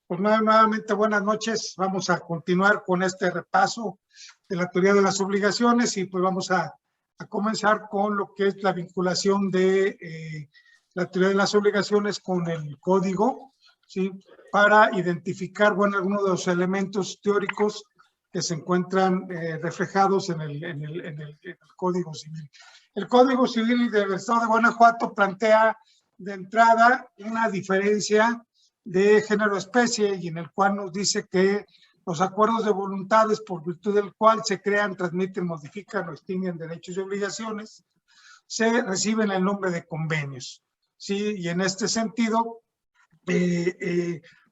Pues nuevamente buenas noches. Vamos a continuar con este repaso de la teoría de las obligaciones y pues vamos a comenzar con lo que es la vinculación de la teoría de las obligaciones con el código, ¿sí? Para identificar, bueno, algunos de los elementos teóricos que se encuentran reflejados en el Código Civil. El Código Civil del Estado de Guanajuato plantea de entrada una diferencia de género-especie y en el cual nos dice que los acuerdos de voluntades por virtud del cual se crean, transmiten, modifican o extinguen derechos y obligaciones se reciben el nombre de convenios, ¿sí? Y en este sentido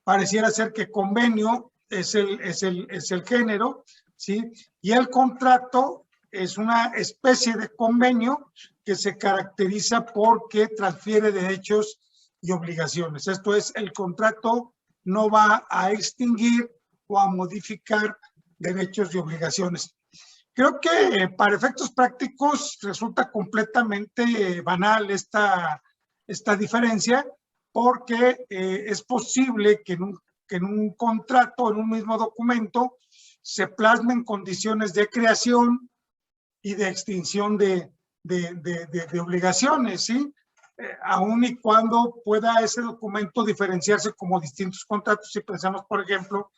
pareciera ser que convenio es el género, ¿sí? Y el contrato es una especie de convenio que se caracteriza porque transfiere derechos y obligaciones. Esto es, el contrato no va a extinguir o a modificar derechos y obligaciones. Creo que para efectos prácticos resulta completamente banal esta diferencia, porque es posible que en un contrato, en un mismo documento, se plasmen condiciones de creación y de extinción de obligaciones, ¿sí? Aun y cuando pueda ese documento diferenciarse como distintos contratos. Si pensamos, por ejemplo,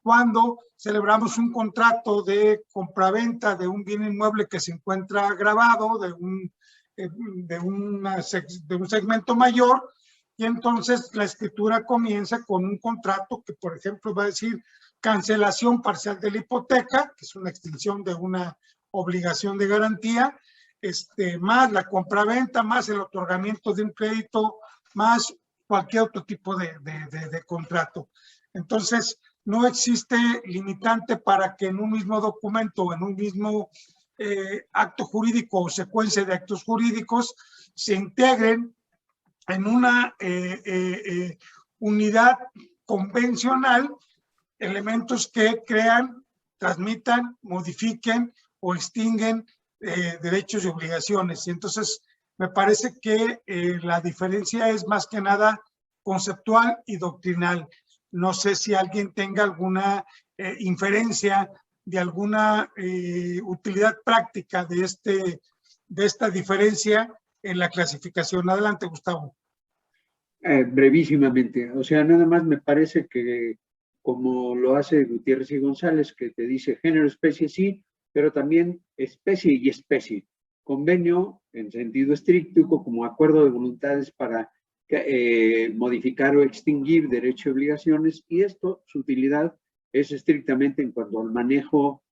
cuando celebramos un contrato de compraventa de un bien inmueble que se encuentra grabado de un segmento mayor, y entonces la escritura comienza con un contrato que, por ejemplo, va a decir cancelación parcial de la hipoteca, que es una extinción de una obligación de garantía, más la compraventa, más el otorgamiento de un crédito, más cualquier otro tipo de contrato. Entonces, no existe limitante para que en un mismo documento o en un mismo acto jurídico o secuencia de actos jurídicos se integren en una unidad convencional elementos que crean, transmitan, modifiquen o extinguen derechos y obligaciones. Y entonces me parece que la diferencia es más que nada conceptual y doctrinal. No sé si alguien tenga alguna inferencia de alguna utilidad práctica de esta diferencia en la clasificación. Adelante, Gustavo. Brevísimamente, o sea, nada más me parece que como lo hace Gutiérrez y González, que te dice género, especie, sí, pero también especie y especie. Convenio, en sentido estricto, como acuerdo de voluntades para modificar o extinguir derechos y obligaciones, y esto, su utilidad es estrictamente en cuanto al manejo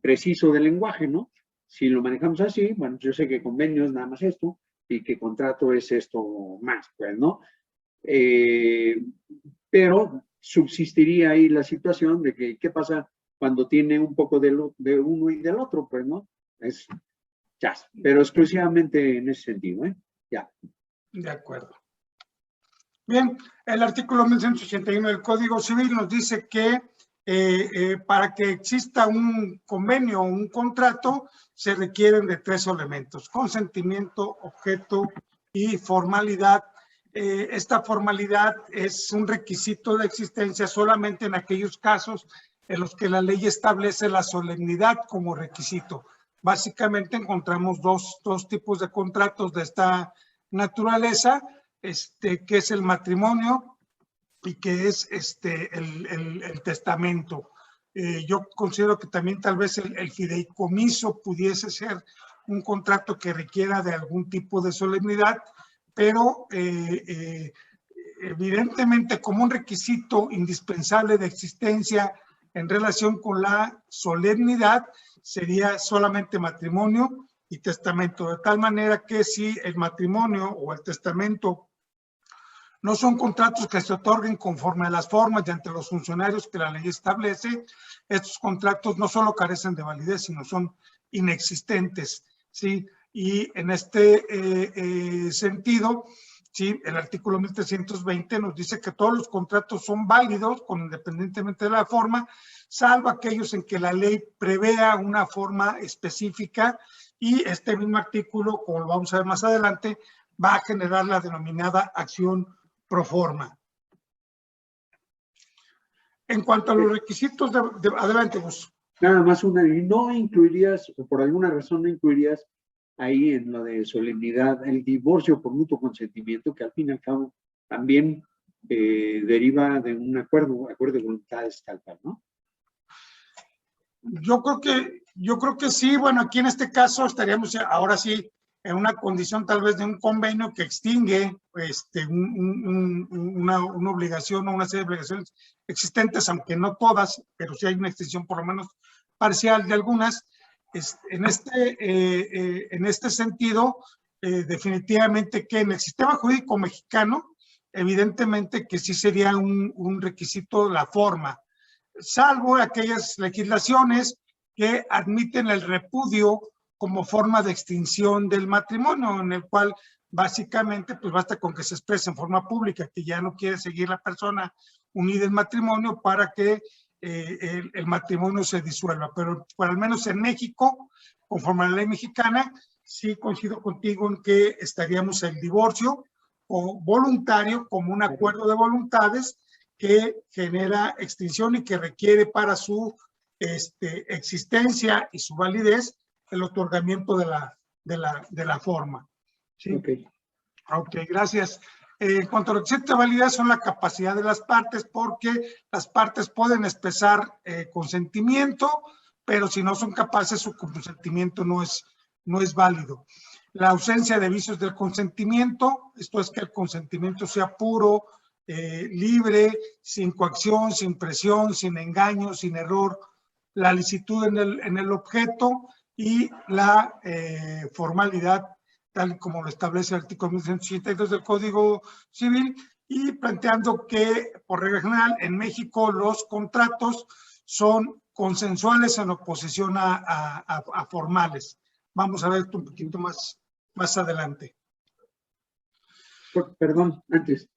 preciso del lenguaje, ¿no? Si lo manejamos así, bueno, yo sé que convenio es nada más esto, y que contrato es esto más, pues, ¿no? Pero subsistiría ahí la situación de que, ¿qué pasa cuando tiene un poco de uno y del otro? Pues, ¿no? Es jazz, pero exclusivamente en ese sentido, ¿eh? Ya. De acuerdo. Bien, el artículo 1181 del Código Civil nos dice que para que exista un convenio o un contrato se requieren de 3 elementos: consentimiento, objeto y formalidad. Esta formalidad es un requisito de existencia solamente en aquellos casos en los que la ley establece la solemnidad como requisito. Básicamente encontramos dos tipos de contratos de esta naturaleza, que es el matrimonio y que es el testamento. Yo considero que también tal vez el fideicomiso pudiese ser un contrato que requiera de algún tipo de solemnidad, pero evidentemente como un requisito indispensable de existencia en relación con la solemnidad sería solamente matrimonio y testamento, de tal manera que si el matrimonio o el testamento no son contratos que se otorguen conforme a las formas y ante los funcionarios que la ley establece, estos contratos no solo carecen de validez, sino son inexistentes, ¿sí? Y en este sentido, ¿sí? El artículo 1320 nos dice que todos los contratos son válidos, independientemente de la forma, salvo aquellos en que la ley prevea una forma específica, y este mismo artículo, como lo vamos a ver más adelante, va a generar la denominada acción pro forma. En cuanto a los requisitos, adelante, Gus. Nada más una, y no incluirías, o por alguna razón no incluirías ahí en lo de solemnidad, el divorcio por mutuo consentimiento, que al fin y al cabo también deriva de un acuerdo de voluntades tal cual, ¿no? Yo creo que sí. Bueno, aquí en este caso estaríamos ahora sí en una condición tal vez de un convenio que extingue una obligación o una serie de obligaciones existentes, aunque no todas, pero sí hay una extinción por lo menos parcial de algunas. En este sentido, definitivamente que en el sistema jurídico mexicano, evidentemente que sí sería un requisito la forma, salvo aquellas legislaciones que admiten el repudio como forma de extinción del matrimonio, en el cual básicamente pues basta con que se exprese en forma pública que ya no quiere seguir la persona unida en matrimonio para que el matrimonio se disuelva. Pero por al menos en México, conforme a la ley mexicana, sí coincido contigo en que estaríamos el divorcio o voluntario como un acuerdo de voluntades que genera extinción y que requiere para su existencia y su validez el otorgamiento de la forma. ¿Sí? Ok, gracias. En cuanto a lo que existe validez son la capacidad de las partes, porque las partes pueden expresar consentimiento, pero si no son capaces, su consentimiento no es válido. La ausencia de vicios del consentimiento, esto es que el consentimiento sea puro, libre, sin coacción, sin presión, sin engaño, sin error. La licitud en el objeto y la formalidad, tal como lo establece el artículo 1182 del Código Civil, y planteando que, por regla general, en México los contratos son consensuales en oposición a formales. Vamos a ver esto un poquito más adelante. Perdón, antes.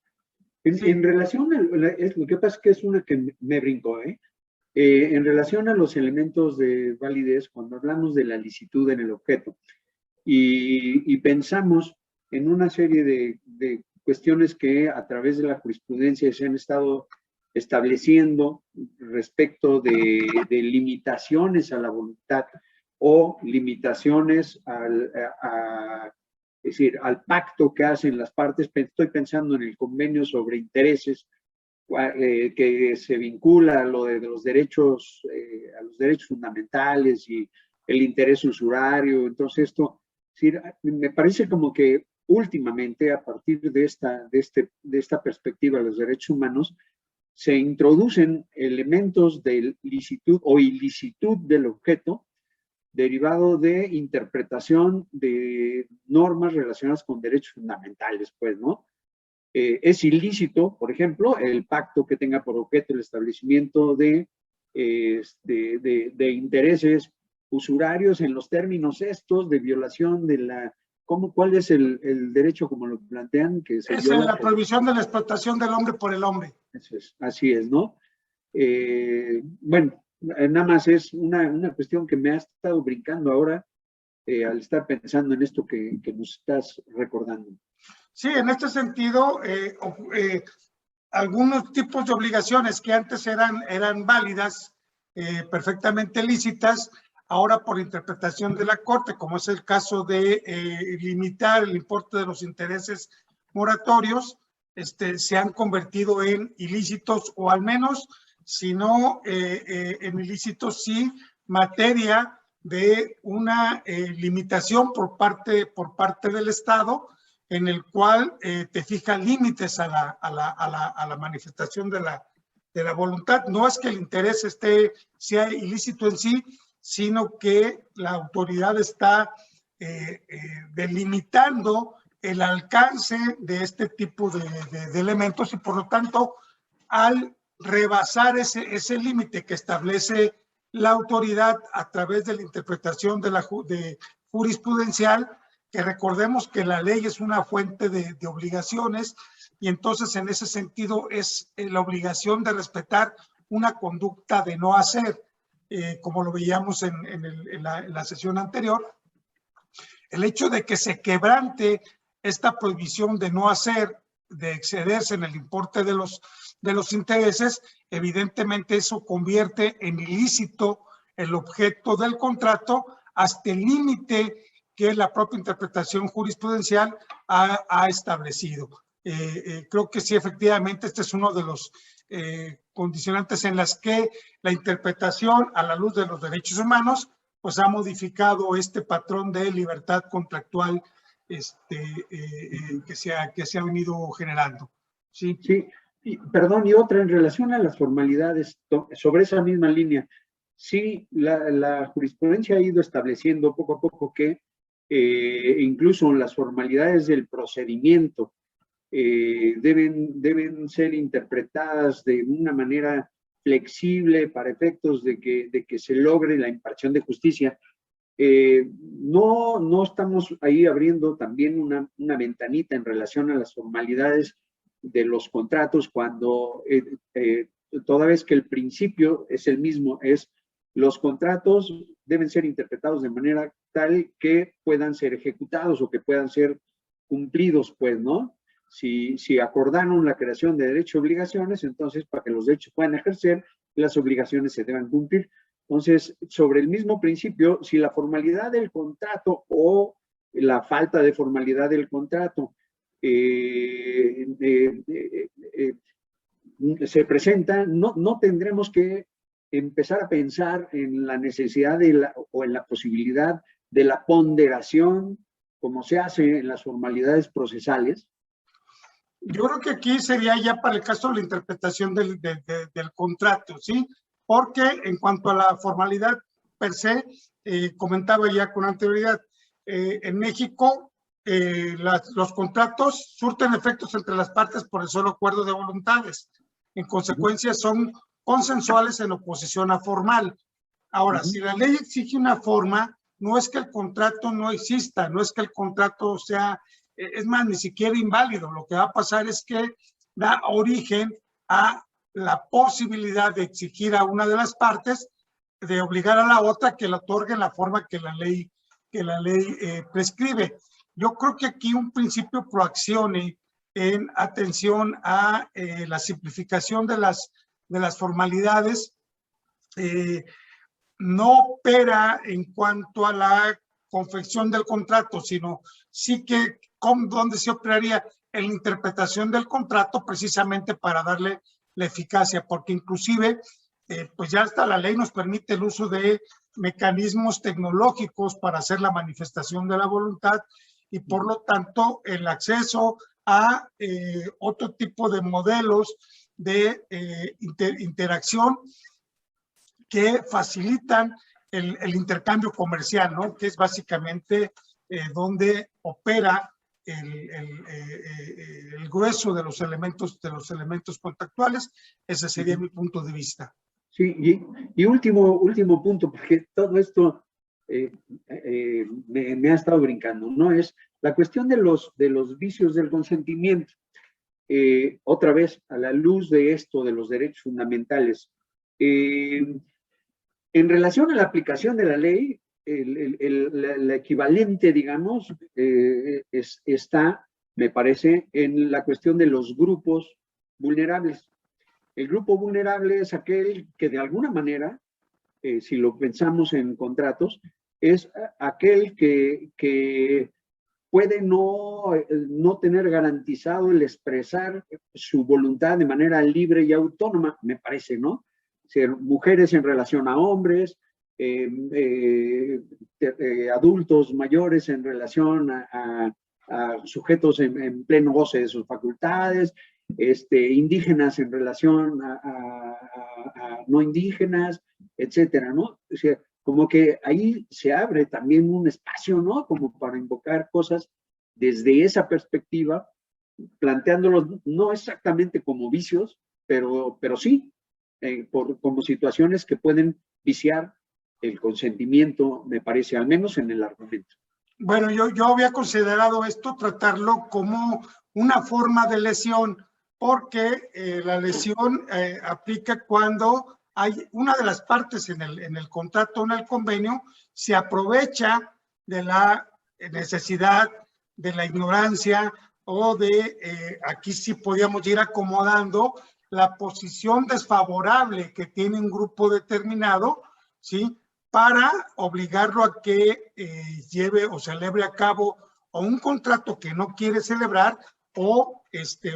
En relación a lo que pasa es que es una que me brincó, en relación a los elementos de validez, cuando hablamos de la licitud en el objeto y pensamos en una serie de cuestiones que a través de la jurisprudencia se han estado estableciendo respecto de limitaciones a la voluntad o limitaciones es decir, al pacto que hacen las partes. Estoy pensando en el convenio sobre intereses que se vincula a lo de los derechos, a los derechos fundamentales y el interés usurario. Entonces esto, es decir, me parece como que últimamente, a partir de esta perspectiva de los derechos humanos, se introducen elementos de licitud o ilicitud del objeto derivado de interpretación de normas relacionadas con derechos fundamentales, pues, ¿no? Es ilícito, por ejemplo, el pacto que tenga por objeto el establecimiento de intereses usurarios en los términos estos de violación de la... ¿Cuál es el derecho como lo plantean? Que se es la prohibición de la explotación del hombre por el hombre. Así es, ¿no? Bueno, nada más es una cuestión que me ha estado brincando ahora al estar pensando en esto que nos estás recordando. Sí, en este sentido, algunos tipos de obligaciones que antes eran válidas, perfectamente lícitas, ahora por interpretación de la Corte, como es el caso de limitar el importe de los intereses moratorios, se han convertido en ilícitos, o al menos, si no en ilícitos, sí materia de una limitación por parte del Estado, en el cual te fija límites a la manifestación de la voluntad. No es que el interés sea ilícito en sí, sino que la autoridad está delimitando el alcance de este tipo de elementos, y por lo tanto, al rebasar ese límite que establece la autoridad a través de la interpretación de jurisprudencial, que recordemos que la ley es una fuente de obligaciones, y entonces en ese sentido es la obligación de respetar una conducta de no hacer, como lo veíamos en la sesión anterior. El hecho de que se quebrante esta prohibición de no hacer, de excederse en el importe de de los intereses, evidentemente eso convierte en ilícito el objeto del contrato hasta el límite que la propia interpretación jurisprudencial ha establecido. Creo que sí, efectivamente, este es uno de los condicionantes en las que la interpretación a la luz de los derechos humanos pues ha modificado este patrón de libertad contractual que se ha venido generando. Sí, sí. Perdón, y otra en relación a las formalidades, sobre esa misma línea. Sí, la jurisprudencia ha ido estableciendo poco a poco que incluso las formalidades del procedimiento deben ser interpretadas de una manera flexible para efectos de que se logre la impartición de justicia. No estamos ahí abriendo también una ventanita en relación a las formalidades de los contratos cuando toda vez que el principio es el mismo, es los contratos deben ser interpretados de manera tal que puedan ser ejecutados o que puedan ser cumplidos, pues, ¿no? Si acordaron la creación de derechos y obligaciones, entonces para que los derechos puedan ejercer, las obligaciones se deben cumplir. Entonces, sobre el mismo principio, si la formalidad del contrato o la falta de formalidad del contrato se presenta, no tendremos que empezar a pensar en la necesidad o en la posibilidad de la ponderación, como se hace en las formalidades procesales. Yo creo que aquí sería ya para el caso de la interpretación del contrato, ¿sí? Porque en cuanto a la formalidad per se, comentaba ya con anterioridad, en México los contratos surten efectos entre las partes por el solo acuerdo de voluntades. En consecuencia, son consensuales en oposición a formal. Ahora, si la ley exige una forma, no es que el contrato no exista, no es que el contrato sea, es más, ni siquiera inválido. Lo que va a pasar es que da origen a la posibilidad de exigir a una de las partes, de obligar a la otra que le otorgue la forma que la ley prescribe. Yo creo que aquí un principio pro actione en atención a la simplificación de las formalidades no opera en cuanto a la confección del contrato, sino sí que donde se operaría en la interpretación del contrato precisamente para darle la eficacia, porque inclusive pues ya hasta la ley nos permite el uso de mecanismos tecnológicos para hacer la manifestación de la voluntad y por lo tanto el acceso a otro tipo de modelos de interacción que facilitan el intercambio comercial, ¿no? Que es básicamente donde opera el grueso de los elementos contractuales. Ese sería mi punto de vista. Sí, y último punto, porque todo esto me ha estado brincando, ¿no? Es la cuestión de los vicios del consentimiento. Otra vez, a la luz de esto, de los derechos fundamentales, en relación a la aplicación de la ley, la equivalente, digamos, está, me parece, en la cuestión de los grupos vulnerables. El grupo vulnerable es aquel que de alguna manera, si lo pensamos en contratos, es aquel que puede no tener garantizado el expresar su voluntad de manera libre y autónoma, me parece, ¿no? Ser mujeres en relación a hombres, adultos mayores en relación a sujetos en pleno goce de sus facultades, indígenas en relación a no indígenas, etcétera, ¿no? O sea, como que ahí se abre también un espacio, ¿no? Como para invocar cosas desde esa perspectiva, planteándolos no exactamente como vicios, pero sí, como situaciones que pueden viciar el consentimiento, me parece, al menos en el argumento. Bueno, yo había considerado esto, tratarlo como una forma de lesión, porque la lesión aplica cuando hay una de las partes en el contrato o en el convenio, se aprovecha de la necesidad, de la ignorancia o de, aquí sí podíamos ir acomodando la posición desfavorable que tiene un grupo determinado, ¿sí? Para obligarlo a que lleve o celebre a cabo o un contrato que no quiere celebrar o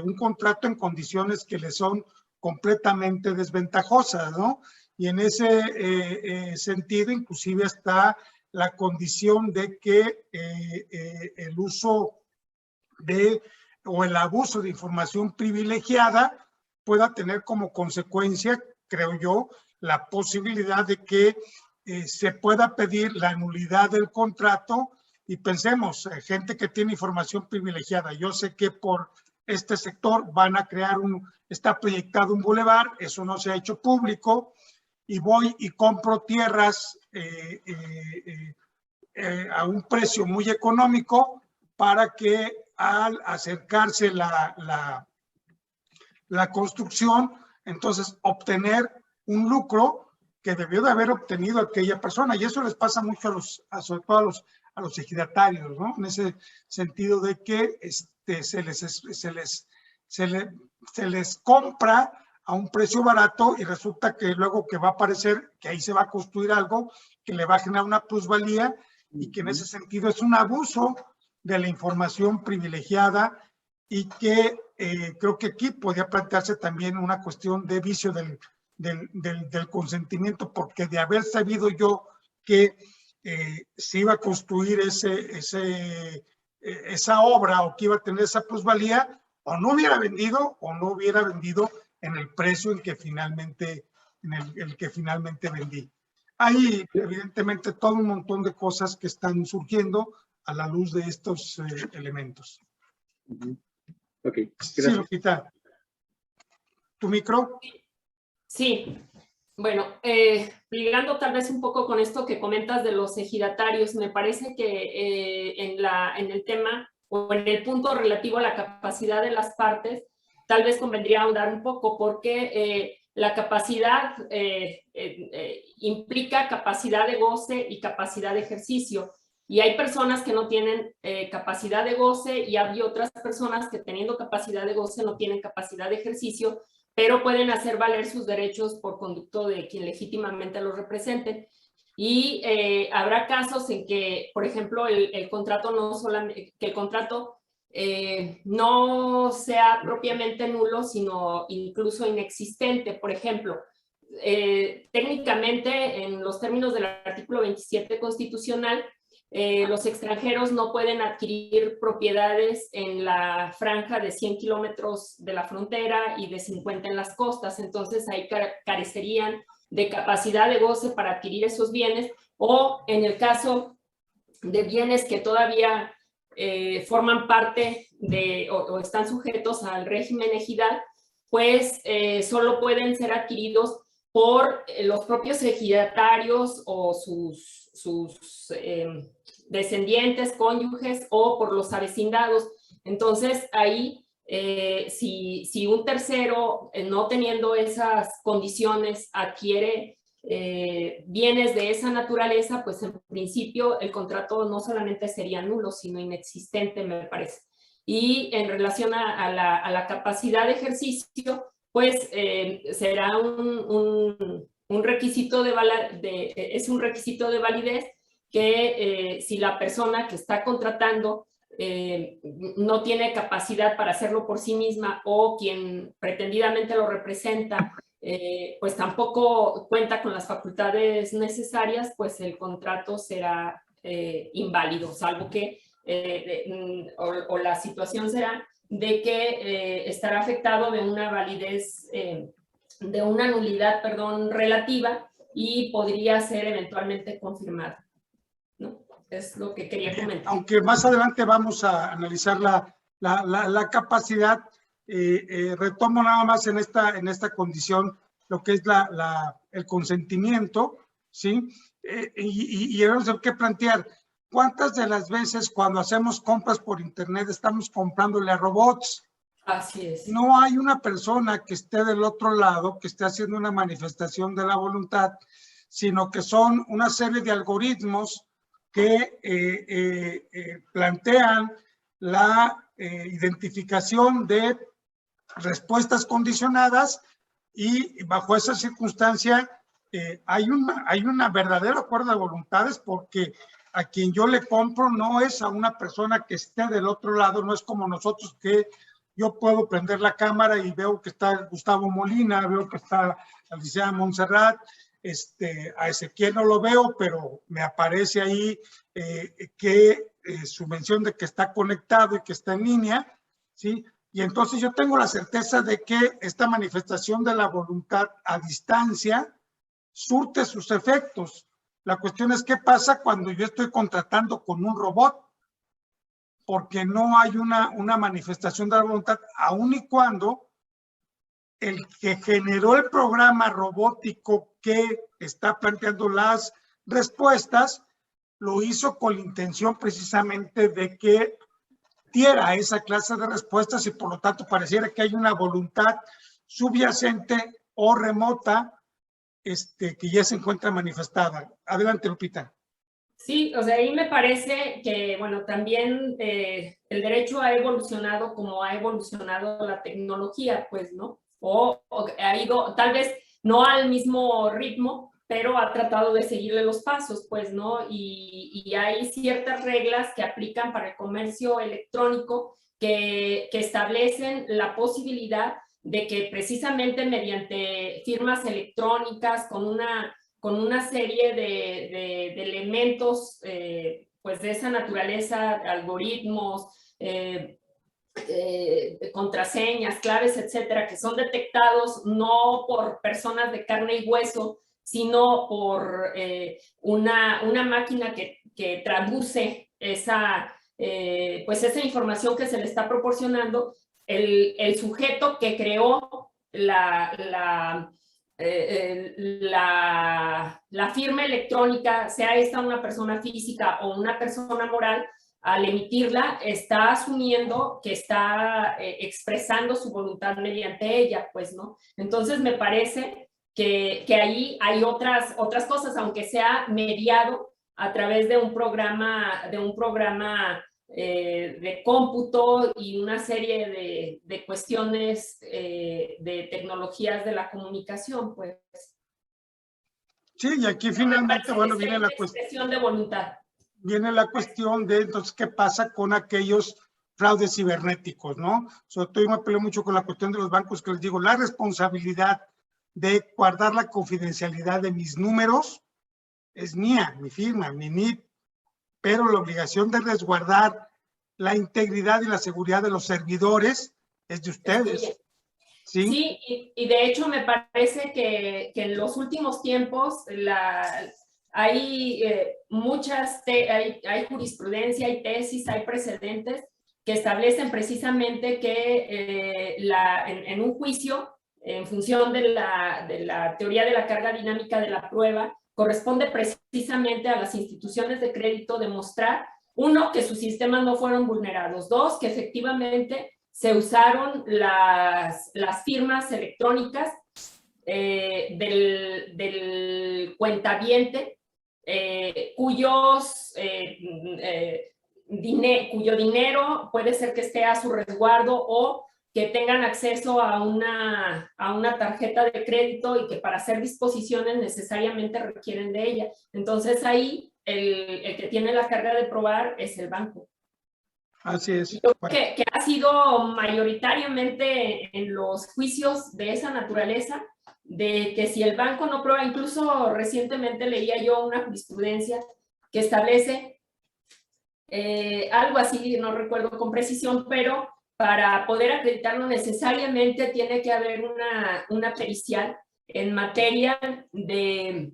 un contrato en condiciones que le son completamente desventajosas, ¿no? Y en ese sentido, inclusive está la condición de que el uso o el abuso de información privilegiada pueda tener como consecuencia, creo yo, la posibilidad de que se pueda pedir la nulidad del contrato. Y pensemos, gente que tiene información privilegiada, yo sé que por este sector van a crear está proyectado un bulevar, eso no se ha hecho público, y voy y compro tierras a un precio muy económico para que al acercarse la construcción, entonces obtener un lucro que debió de haber obtenido aquella persona. Y eso les pasa mucho sobre todo a los ejidatarios, ¿no? En ese sentido de que se les compra a un precio barato y resulta que luego que va a aparecer que ahí se va a construir algo que le va a generar una plusvalía y que en ese sentido es un abuso de la información privilegiada y que creo que aquí podría plantearse también una cuestión de vicio del consentimiento, porque de haber sabido yo que se iba a construir esa obra o que iba a tener esa plusvalía, o no hubiera vendido en el precio en que finalmente vendí. Hay evidentemente todo un montón de cosas que están surgiendo a la luz de estos elementos. Ok, gracias. Sí, Lupita. ¿Tu micro? Sí, bueno, ligando tal vez un poco con esto que comentas de los ejidatarios, me parece que en el tema o en el punto relativo a la capacidad de las partes, tal vez convendría ahondar un poco porque la capacidad implica capacidad de goce y capacidad de ejercicio. Y hay personas que no tienen capacidad de goce y hay otras personas que teniendo capacidad de goce no tienen capacidad de ejercicio, pero pueden hacer valer sus derechos por conducto de quien legítimamente los represente. Y habrá casos en que, por ejemplo, el contrato no solamente, que el contrato no sea propiamente nulo, sino incluso inexistente. Por ejemplo, técnicamente, en los términos del artículo 27 constitucional, los extranjeros no pueden adquirir propiedades en la franja de 100 kilómetros de la frontera y de 50 en las costas. Entonces, ahí carecerían de capacidad de goce para adquirir esos bienes, o en el caso de bienes que todavía forman parte o están sujetos al régimen ejidal, pues solo pueden ser adquiridos por los propios ejidatarios o sus descendientes, cónyuges o por los avecindados. Entonces, ahí, si un tercero, no teniendo esas condiciones, adquiere bienes de esa naturaleza, pues en principio el contrato no solamente sería nulo, sino inexistente, me parece. Y en relación a la capacidad de ejercicio, pues será un requisito es un requisito de validez que si la persona que está contratando no tiene capacidad para hacerlo por sí misma o quien pretendidamente lo representa pues tampoco cuenta con las facultades necesarias, pues el contrato será inválido, salvo que o la situación será de que estará afectado de una validez, de una nulidad, perdón, relativa, y podría ser eventualmente confirmado, ¿no? Es lo que quería comentar. Aunque más adelante vamos a analizar la capacidad, retomo nada más en esta condición lo que es el consentimiento, ¿sí? Y tenemos que plantear, ¿cuántas de las veces cuando hacemos compras por internet estamos comprándole a robots? Así es. No hay una persona que esté del otro lado, que esté haciendo una manifestación de la voluntad, sino que son una serie de algoritmos que plantean la identificación de respuestas condicionadas y bajo esa circunstancia hay una verdadero acuerdo de voluntades, porque a quien yo le compro no es a una persona que esté del otro lado, no es como nosotros que yo puedo prender la cámara y veo que está Gustavo Molina, veo que está la licenciada Montserrat, a Ezequiel no lo veo, pero me aparece ahí que su mención de que está conectado y que está en línea, ¿sí? Y entonces yo tengo la certeza de que esta manifestación de la voluntad a distancia surte sus efectos. La cuestión es qué pasa cuando yo estoy contratando con un robot, porque no hay una manifestación de la voluntad, aun y cuando el que generó el programa robótico que está planteando las respuestas lo hizo con la intención precisamente de que diera esa clase de respuestas, y por lo tanto pareciera que hay una voluntad subyacente o remota que ya se encuentra manifestada. Adelante, Lupita. Sí, o sea, ahí me parece que, bueno, también el derecho ha evolucionado como ha evolucionado la tecnología, pues, ¿no? O ha ido, tal vez no al mismo ritmo, pero ha tratado de seguirle los pasos, pues, ¿no? Y hay ciertas reglas que aplican para el comercio electrónico que establecen la posibilidad de que precisamente mediante firmas electrónicas con una serie de elementos pues de esa naturaleza, algoritmos, contraseñas, claves, etcétera, que son detectados no por personas de carne y hueso, sino por una máquina que traduce pues esa información que se le está proporcionando. El sujeto que creó la firma electrónica, sea esta una persona física o una persona moral, al emitirla está asumiendo que está expresando su voluntad mediante ella, pues, ¿no? Entonces me parece que ahí hay otras cosas, aunque sea mediado a través de un programa de cómputo y una serie de cuestiones de tecnologías de la comunicación, pues. Sí, y aquí finalmente, bueno, viene la cuestión de voluntad. Viene la cuestión de, entonces, ¿qué pasa con aquellos fraudes cibernéticos, no? Sobre todo yo me peleo mucho con la cuestión de los bancos, que les digo, la responsabilidad de guardar la confidencialidad de mis números es mía, mi firma, mi NIP, pero la obligación de resguardar la integridad y la seguridad de los servidores es de ustedes. Sí, sí, y de hecho me parece que en los últimos tiempos hay hay jurisprudencia, hay tesis, hay precedentes que establecen precisamente que en un juicio, en función de la teoría de la carga dinámica de la prueba, corresponde precisamente a las instituciones de crédito demostrar, uno, que sus sistemas no fueron vulnerados, dos, que efectivamente se usaron las firmas electrónicas del cuentaviente, cuyo dinero puede ser que esté a su resguardo o que tengan acceso a una tarjeta de crédito y que para hacer disposiciones necesariamente requieren de ella. Entonces ahí el que tiene la carga de probar es el banco. Así es. Yo creo que ha sido mayoritariamente en los juicios de esa naturaleza, de que si el banco no prueba, incluso recientemente leía yo una jurisprudencia que establece algo así, no recuerdo con precisión, pero para poder acreditarlo necesariamente tiene que haber una pericial en materia de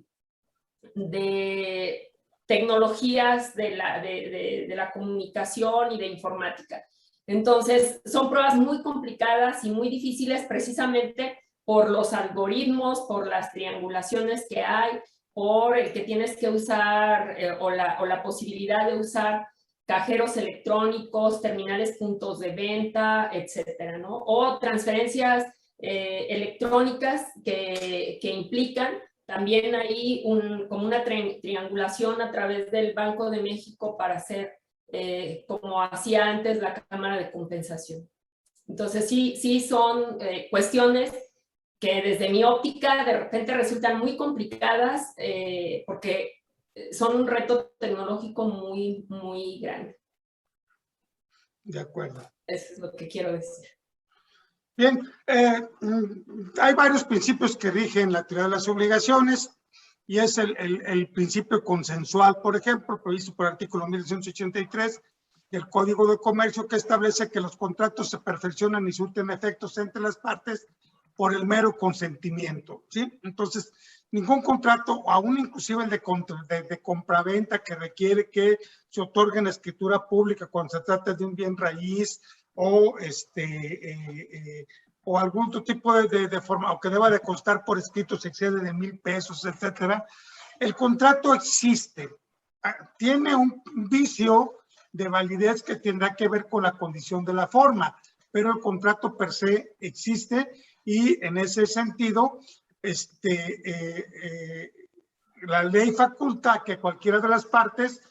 tecnologías de la comunicación y de informática. Entonces, son pruebas muy complicadas y muy difíciles precisamente por los algoritmos, por las triangulaciones que hay, por el que tienes que usar o la posibilidad de usar cajeros electrónicos, terminales puntos de venta, etcétera, ¿no? O transferencias electrónicas que implican también ahí como una triangulación a través del Banco de México para hacer como hacía antes la Cámara de Compensación. Entonces, sí son cuestiones que desde mi óptica de repente resultan muy complicadas porque son un reto tecnológico muy, muy grande. De acuerdo. Eso es lo que quiero decir. Bien, hay varios principios que rigen la teoría de las obligaciones y es el principio consensual, por ejemplo, previsto por el artículo 1183 del Código de Comercio, que establece que los contratos se perfeccionan y surten efectos entre las partes por el mero consentimiento, ¿sí? Entonces, ningún contrato, aún inclusive el de compraventa que requiere que se otorgue en escritura pública cuando se trata de un bien raíz o o algún otro tipo de forma, o que deba de constar por escrito, se excede de 1,000 pesos, etcétera. El contrato existe, tiene un vicio de validez que tendrá que ver con la condición de la forma, pero el contrato per se existe y en ese sentido, la ley faculta que cualquiera de las partes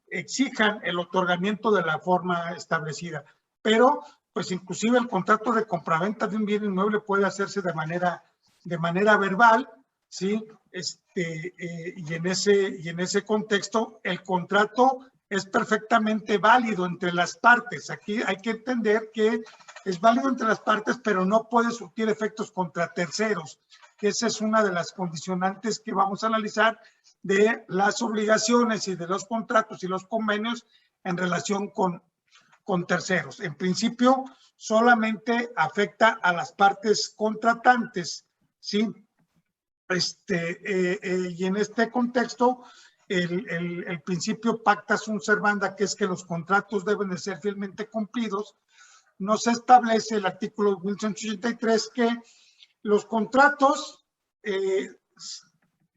exijan el otorgamiento de la forma establecida, pero pues inclusive el contrato de compraventa de un bien inmueble puede hacerse de manera verbal, ¿sí? Y en ese contexto el contrato es perfectamente válido entre las partes. Aquí hay que entender que es válido entre las partes, pero no puede surtir efectos contra terceros, que esa es una de las condicionantes que vamos a analizar de las obligaciones y de los contratos y los convenios en relación con terceros. En principio, solamente afecta a las partes contratantes, ¿sí? Y en este contexto, el principio pacta sunt servanda, que es que los contratos deben de ser fielmente cumplidos, nos establece el artículo 1183 que los contratos,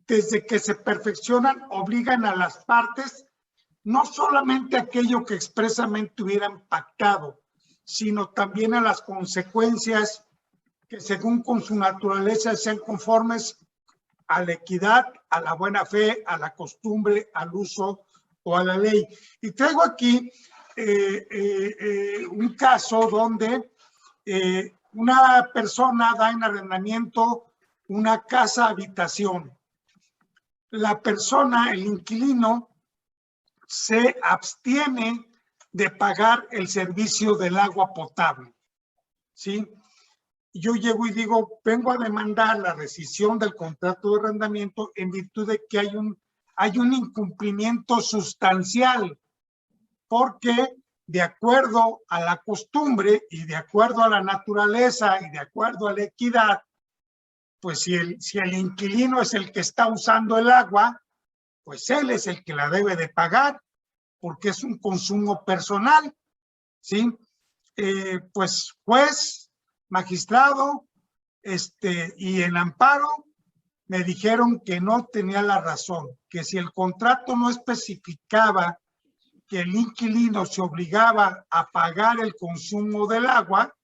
desde que se perfeccionan, obligan a las partes no solamente aquello que expresamente hubieran pactado, sino también a las consecuencias que según con su naturaleza sean conformes a la equidad, a la buena fe, a la costumbre, al uso o a la ley. Y traigo aquí un caso donde una persona da en arrendamiento una casa habitación. La persona, el inquilino, se abstiene de pagar el servicio del agua potable, ¿sí? Yo llego y digo, vengo a demandar la rescisión del contrato de arrendamiento en virtud de que hay un incumplimiento sustancial, porque de acuerdo a la costumbre y de acuerdo a la naturaleza y de acuerdo a la equidad, pues si el inquilino es el que está usando el agua, pues él es el que la debe de pagar, porque es un consumo personal, ¿sí? Pues juez, magistrado, y en amparo me dijeron que no tenía la razón, que si el contrato no especificaba que el inquilino se obligaba a pagar el consumo del agua,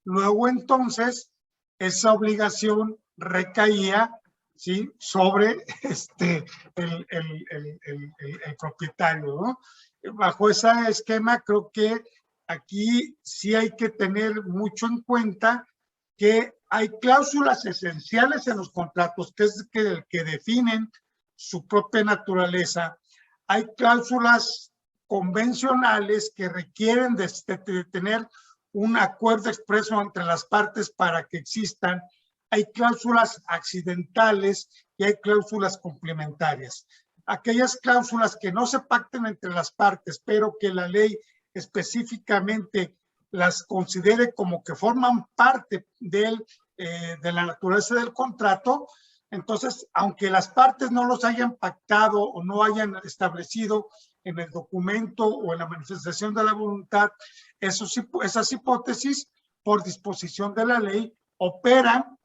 luego entonces esa obligación recaía, ¿sí?, sobre el propietario, ¿no? Bajo ese esquema, creo que aquí sí hay que tener mucho en cuenta que hay cláusulas esenciales en los contratos que definen su propia naturaleza. Hay cláusulas convencionales que requieren de tener un acuerdo expreso entre las partes para que existan. Hay cláusulas accidentales y hay cláusulas complementarias. Aquellas cláusulas que no se pacten entre las partes, pero que la ley específicamente las considere como que forman parte de la naturaleza del contrato, entonces, aunque las partes no los hayan pactado o no hayan establecido en el documento o en la manifestación de la voluntad, esas hipótesis, por disposición de la ley, operan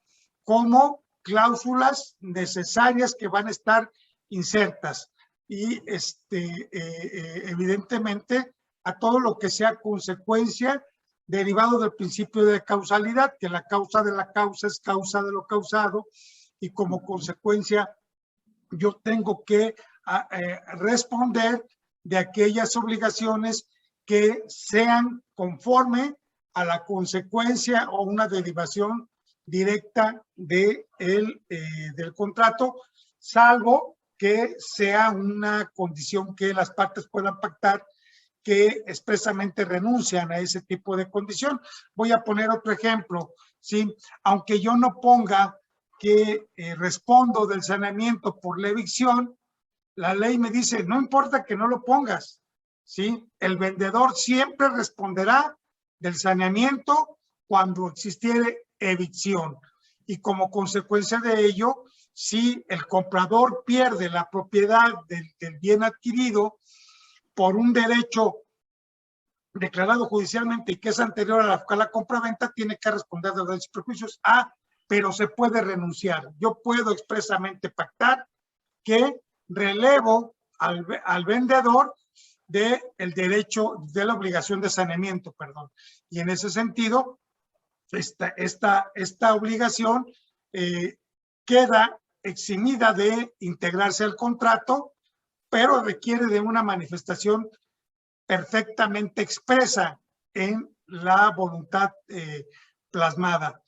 como cláusulas necesarias que van a estar insertas. Y evidentemente, a todo lo que sea consecuencia derivado del principio de causalidad, que la causa de la causa es causa de lo causado, y como consecuencia yo tengo que responder de aquellas obligaciones que sean conforme a la consecuencia o una derivación directa del contrato, salvo que sea una condición que las partes puedan pactar que expresamente renuncian a ese tipo de condición. Voy a poner otro ejemplo, ¿sí? Aunque yo no ponga que respondo del saneamiento por la evicción, la ley me dice, no importa que no lo pongas, ¿sí? El vendedor siempre responderá del saneamiento cuando existiere evicción. Y como consecuencia de ello, si el comprador pierde la propiedad del bien adquirido por un derecho declarado judicialmente y que es anterior a la compraventa, tiene que responder de daños y perjuicios. Pero se puede renunciar. Yo puedo expresamente pactar que relevo al vendedor del derecho, de la obligación de saneamiento, perdón. Y en ese sentido, esta obligación queda eximida de integrarse al contrato, pero requiere de una manifestación perfectamente expresa en la voluntad plasmada.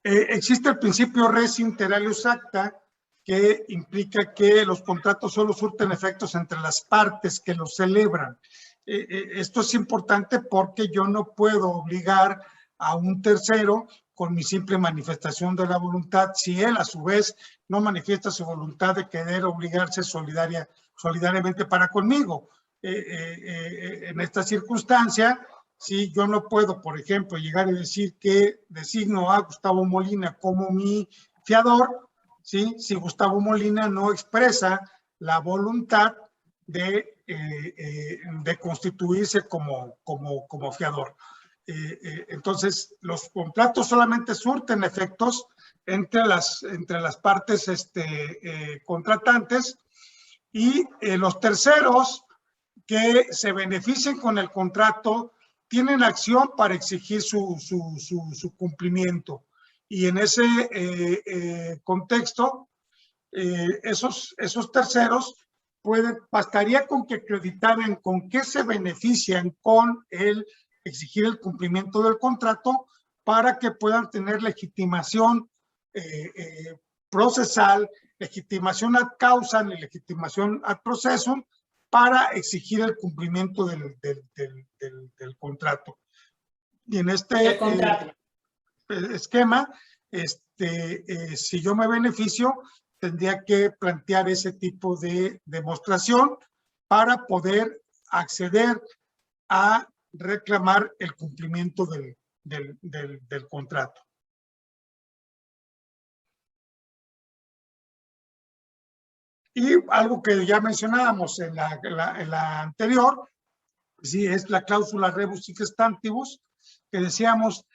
Existe el principio res inter alios acta, que implica que los contratos solo surten efectos entre las partes que los celebran. Esto es importante porque yo no puedo obligar a un tercero con mi simple manifestación de la voluntad, si él a su vez no manifiesta su voluntad de querer obligarse solidariamente para conmigo. En esta circunstancia, si yo no puedo, por ejemplo, llegar y decir que designo a Gustavo Molina como mi fiador, ¿sí? Si Gustavo Molina no expresa la voluntad de constituirse como fiador. Entonces, los contratos solamente surten efectos entre las partes contratantes, y los terceros que se beneficien con el contrato tienen acción para exigir su cumplimiento. Y en ese contexto, esos terceros bastaría con que acreditaran con qué se benefician con el exigir el cumplimiento del contrato para que puedan tener legitimación procesal, legitimación ad causam y legitimación ad processum para exigir el cumplimiento del contrato. Y en este esquema, si yo me beneficio, tendría que plantear ese tipo de demostración para poder acceder a reclamar el cumplimiento del contrato. Y algo que ya mencionábamos en la anterior, sí, es la cláusula rebus sic stantibus, que decíamos,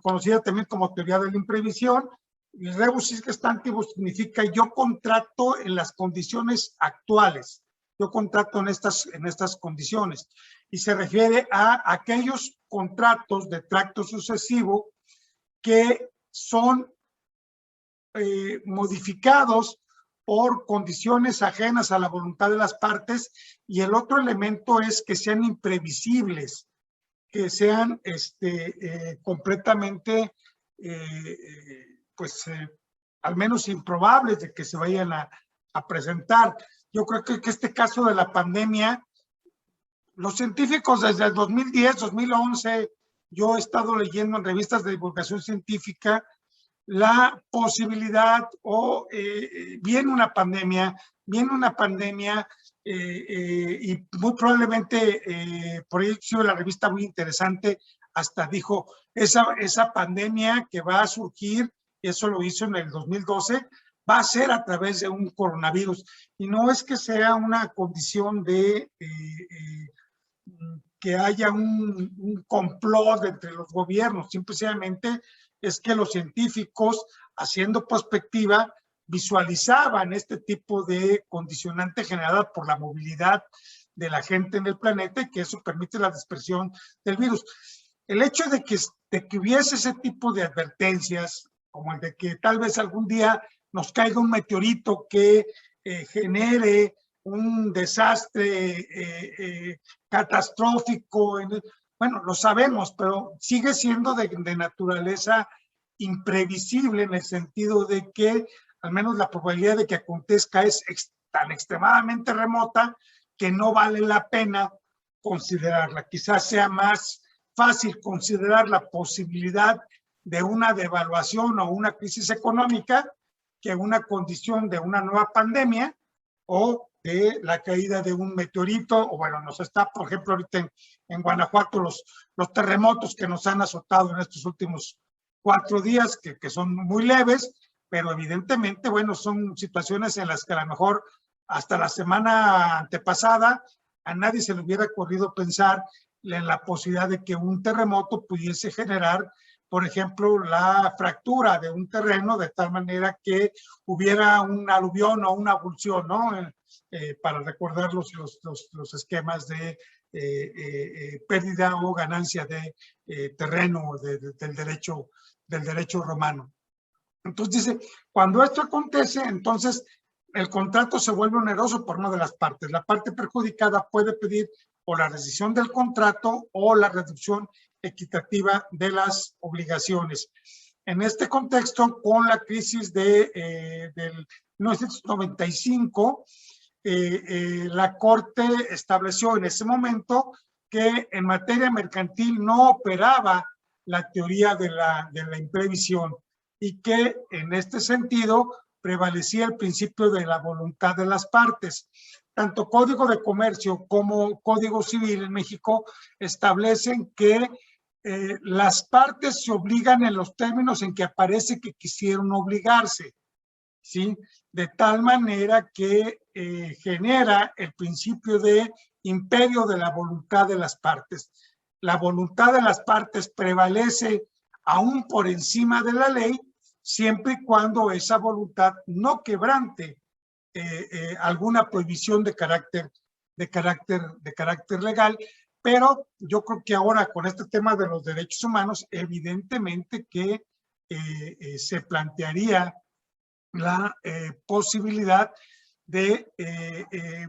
conocida también como teoría de la imprevisión. El rebus sic stantibus significa yo contrato en las condiciones actuales, yo contrato en estas condiciones, y se refiere a aquellos contratos de tracto sucesivo que son modificados por condiciones ajenas a la voluntad de las partes, y el otro elemento es que sean imprevisibles, que sean completamente, al menos improbables de que se vayan a presentar. Yo creo que este caso de la pandemia, los científicos desde el 2010, 2011, yo he estado leyendo en revistas de divulgación científica la posibilidad viene una pandemia y muy probablemente por ahí sí, la revista muy interesante hasta dijo esa pandemia que va a surgir, eso lo hizo en el 2012, va a ser a través de un coronavirus, y no es que sea una condición de que haya un complot entre los gobiernos, simplemente es que los científicos, haciendo perspectiva, visualizaban este tipo de condicionante generada por la movilidad de la gente en el planeta, y que eso permite la dispersión del virus. El hecho de que hubiese ese tipo de advertencias, como el de que tal vez algún día nos caiga un meteorito que genere un desastre catastrófico, bueno, lo sabemos, pero sigue siendo de naturaleza imprevisible en el sentido de que al menos la probabilidad de que acontezca es tan extremadamente remota que no vale la pena considerarla. Quizás sea más fácil considerar la posibilidad de una devaluación o una crisis económica que una condición de una nueva pandemia o de la caída de un meteorito, o bueno, nos está, por ejemplo, ahorita en Guanajuato los terremotos que nos han azotado en estos últimos 4 días, que son muy leves, pero evidentemente, bueno, son situaciones en las que a lo mejor hasta la semana antepasada a nadie se le hubiera ocurrido pensar en la posibilidad de que un terremoto pudiese generar, por ejemplo, la fractura de un terreno de tal manera que hubiera un aluvión o una abulsión, ¿no? Para recordar los esquemas de pérdida o ganancia de terreno del derecho romano. Entonces dice, cuando esto acontece, entonces el contrato se vuelve oneroso por una de las partes. La parte perjudicada puede pedir o la rescisión del contrato o la reducción equitativa de las obligaciones. En este contexto, con la crisis del 1995, la Corte estableció en ese momento que en materia mercantil no operaba la teoría de la imprevisión y que en este sentido prevalecía el principio de la voluntad de las partes. Tanto Código de Comercio como Código Civil en México establecen que las partes se obligan en los términos en que aparece que quisieron obligarse, ¿sí? De tal manera que genera el principio de imperio de la voluntad de las partes. La voluntad de las partes prevalece aún por encima de la ley, siempre y cuando esa voluntad no quebrante alguna prohibición de carácter legal. Pero yo creo que ahora con este tema de los derechos humanos, evidentemente que se plantearía la posibilidad de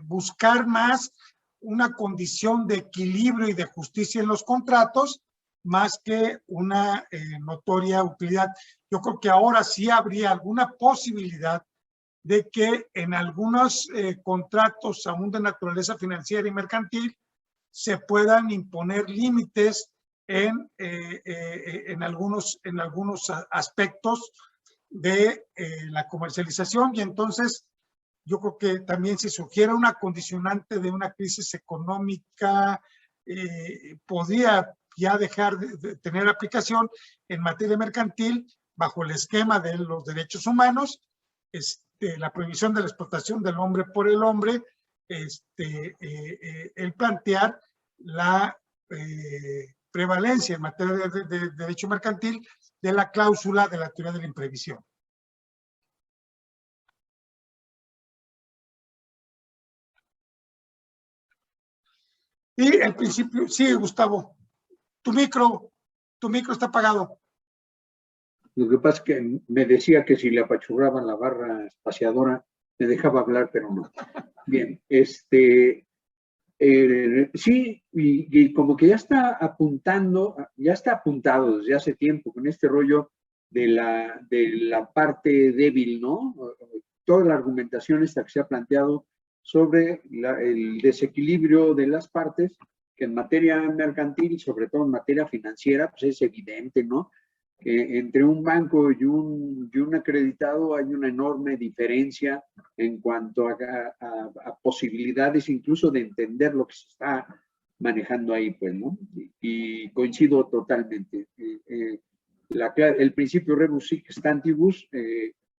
buscar más una condición de equilibrio y de justicia en los contratos, más que una notoria utilidad. Yo creo que ahora sí habría alguna posibilidad de que en algunos contratos aún de naturaleza financiera y mercantil se puedan imponer límites en algunos aspectos de la comercialización, y entonces yo creo que también si surgiera una condicionante de una crisis económica, podría ya dejar de tener aplicación en materia mercantil bajo el esquema de los derechos humanos, la prohibición de la explotación del hombre por el hombre, el plantear la prevalencia en materia de derecho mercantil de la cláusula de la teoría de la imprevisión. Y el principio, sí, Gustavo, tu micro está apagado. Lo que pasa es que me decía que si le apachurraban la barra espaciadora, me dejaba hablar, pero no. Bien, sí, y como que ya está apuntado desde hace tiempo con este rollo de la parte débil, ¿no? Toda la argumentación esta que se ha planteado sobre el desequilibrio de las partes, que en materia mercantil y sobre todo en materia financiera, pues es evidente, ¿no? Que entre un banco y un acreditado hay una enorme diferencia en cuanto a posibilidades incluso de entender lo que se está manejando ahí, pues, ¿no? Y coincido totalmente. El principio rebus sic stantibus,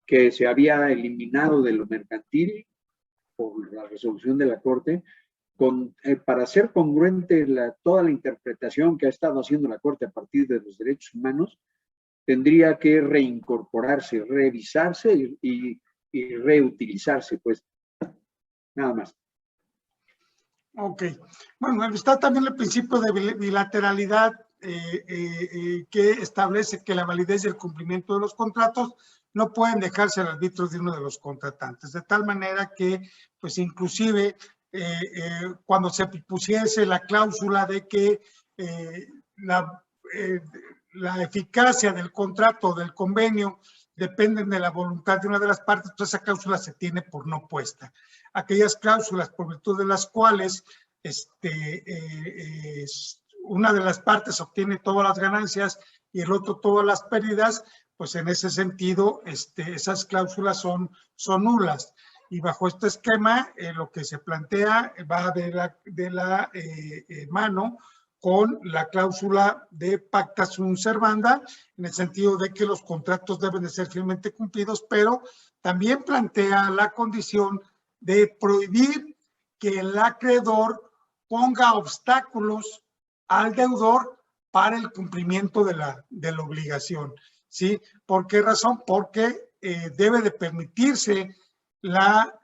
que se había eliminado de lo mercantil por la resolución de la Corte, para ser congruente toda la interpretación que ha estado haciendo la Corte a partir de los derechos humanos, tendría que reincorporarse, revisarse y reutilizarse, pues, nada más. Ok. Bueno, está también el principio de bilateralidad que establece que la validez y el cumplimiento de los contratos no pueden dejarse al arbitrio de uno de los contratantes, de tal manera que, pues, inclusive cuando se pusiese la cláusula de que la eficacia del contrato o del convenio dependen de la voluntad de una de las partes, pues esa cláusula se tiene por no puesta. Aquellas cláusulas por virtud de las cuales una de las partes obtiene todas las ganancias y el otro todas las pérdidas, pues en ese sentido esas cláusulas son nulas. Y bajo este esquema, lo que se plantea va de la mano con la cláusula de pacta sunt servanda, en el sentido de que los contratos deben de ser fielmente cumplidos, pero también plantea la condición de prohibir que el acreedor ponga obstáculos al deudor para el cumplimiento de la obligación, ¿sí? ¿Por qué razón? Porque debe de permitirse la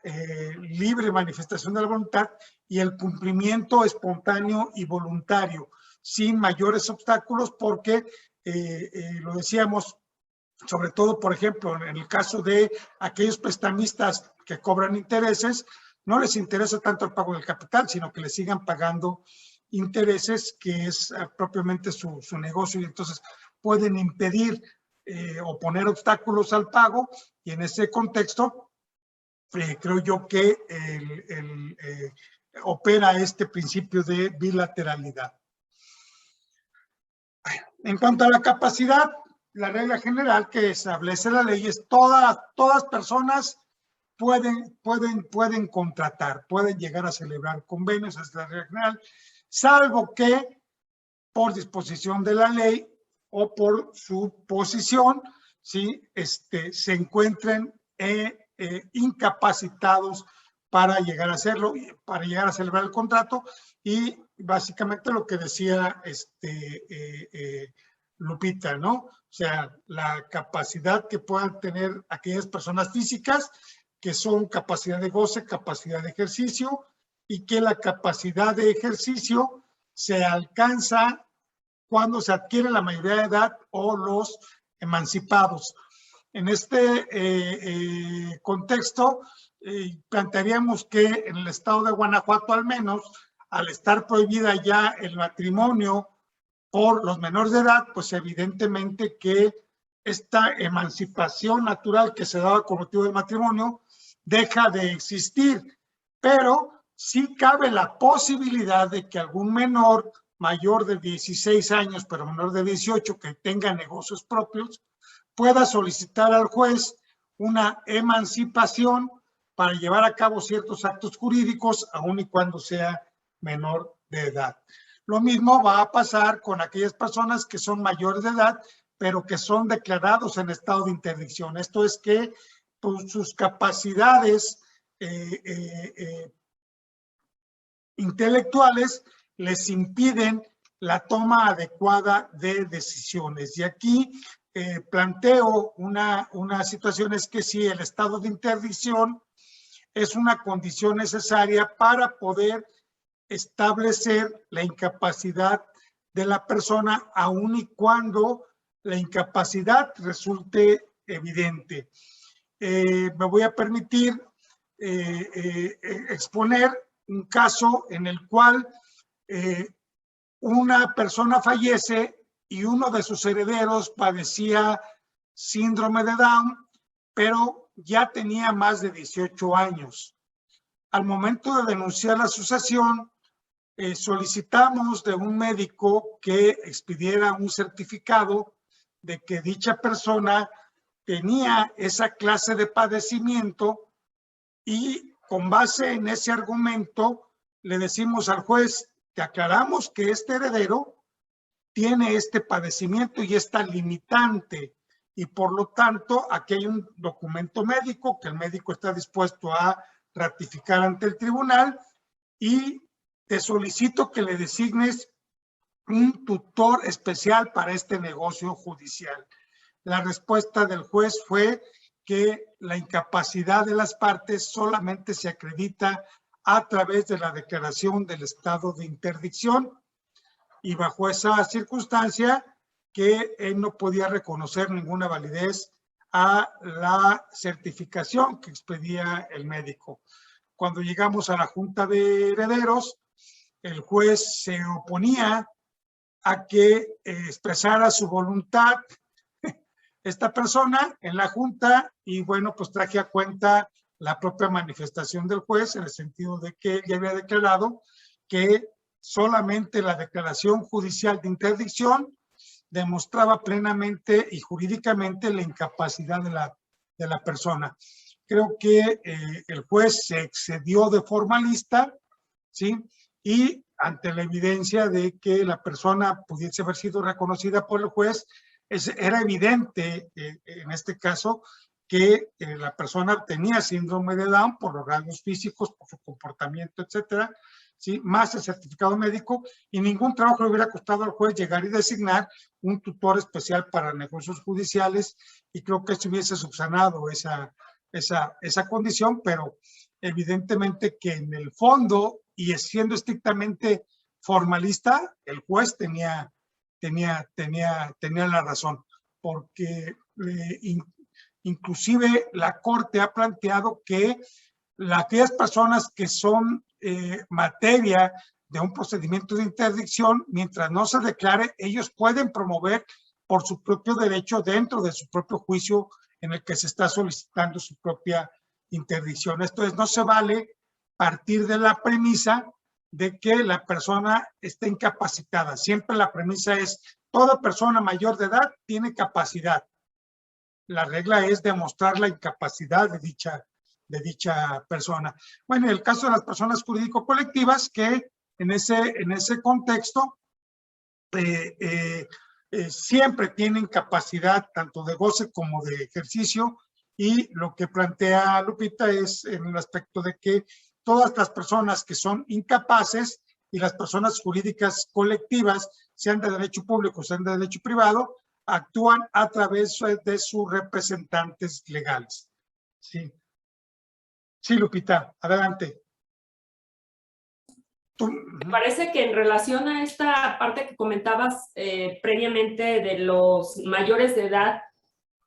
libre manifestación de la voluntad y el cumplimiento espontáneo y voluntario, sin mayores obstáculos, porque lo decíamos, sobre todo, por ejemplo, en el caso de aquellos prestamistas que cobran intereses, no les interesa tanto el pago del capital, sino que les sigan pagando intereses, que es propiamente su negocio, y entonces pueden impedir o poner obstáculos al pago, y en ese contexto creo yo que opera este principio de bilateralidad. En cuanto a la capacidad, la regla general que establece la ley es todas personas pueden contratar, pueden llegar a celebrar convenios, es la regla general, salvo que por disposición de la ley o por su posición, ¿sí? Se encuentren incapacitados para llegar a hacerlo, para llegar a celebrar el contrato, y básicamente lo que decía Lupita, ¿no? O sea, la capacidad que puedan tener aquellas personas físicas que son capacidad de goce, capacidad de ejercicio, y que la capacidad de ejercicio se alcanza cuando se adquiere la mayoría de edad o los emancipados. En este contexto, plantearíamos que en el estado de Guanajuato, al menos, al estar prohibida ya el matrimonio por los menores de edad, pues evidentemente que esta emancipación natural que se daba con motivo del matrimonio deja de existir, pero sí cabe la posibilidad de que algún menor mayor de 16 años, pero menor de 18, que tenga negocios propios, pueda solicitar al juez una emancipación para llevar a cabo ciertos actos jurídicos, aun y cuando sea menor de edad. Lo mismo va a pasar con aquellas personas que son mayores de edad, pero que son declarados en estado de interdicción. Esto es que pues, sus capacidades intelectuales les impiden la toma adecuada de decisiones. Y aquí planteo una situación, es que si el estado de interdicción es una condición necesaria para poder establecer la incapacidad de la persona, aun y cuando la incapacidad resulte evidente. Me voy a permitir exponer un caso en el cual una persona fallece y uno de sus herederos padecía síndrome de Down, pero ya tenía más de 18 años. Al momento de denunciar la sucesión, solicitamos de un médico que expidiera un certificado de que dicha persona tenía esa clase de padecimiento, y con base en ese argumento le decimos al juez, te aclaramos que este heredero tiene este padecimiento y esta limitante, y por lo tanto aquí hay un documento médico que el médico está dispuesto a ratificar ante el tribunal, y te solicito que le designes un tutor especial para este negocio judicial. La respuesta del juez fue que la incapacidad de las partes solamente se acredita a través de la declaración del estado de interdicción, y bajo esa circunstancia que él no podía reconocer ninguna validez a la certificación que expedía el médico. Cuando llegamos a la Junta de Herederos, el juez se oponía a que expresara su voluntad esta persona en la junta, y bueno, pues traje a cuenta la propia manifestación del juez en el sentido de que él ya había declarado que solamente la declaración judicial de interdicción demostraba plenamente y jurídicamente la incapacidad de la persona. Creo que el juez se excedió de formalista, ¿sí? Y ante la evidencia de que la persona pudiese haber sido reconocida por el juez, era evidente en este caso que la persona tenía síndrome de Down por los rasgos físicos, por su comportamiento, etcétera, ¿sí? Más el certificado médico, y ningún trabajo le hubiera costado al juez llegar y designar un tutor especial para negocios judiciales, y creo que se hubiese subsanado esa condición, pero evidentemente que en el fondo, y siendo estrictamente formalista, el juez tenía la razón, porque inclusive la Corte ha planteado que aquellas personas que son materia de un procedimiento de interdicción, mientras no se declare, ellos pueden promover por su propio derecho dentro de su propio juicio en el que se está solicitando su propia interdicción. Esto es, no se vale partir de la premisa de que la persona está incapacitada. Siempre la premisa es, toda persona mayor de edad tiene capacidad. La regla es demostrar la incapacidad de dicha persona. Bueno, en el caso de las personas jurídico-colectivas, que en ese contexto siempre tienen capacidad tanto de goce como de ejercicio, y lo que plantea Lupita es en el aspecto de que todas las personas que son incapaces y las personas jurídicas colectivas, sean de derecho público, sean de derecho privado, actúan a través de sus representantes legales. Sí. Sí, Lupita, adelante. Me parece que en relación a esta parte que comentabas previamente de los mayores de edad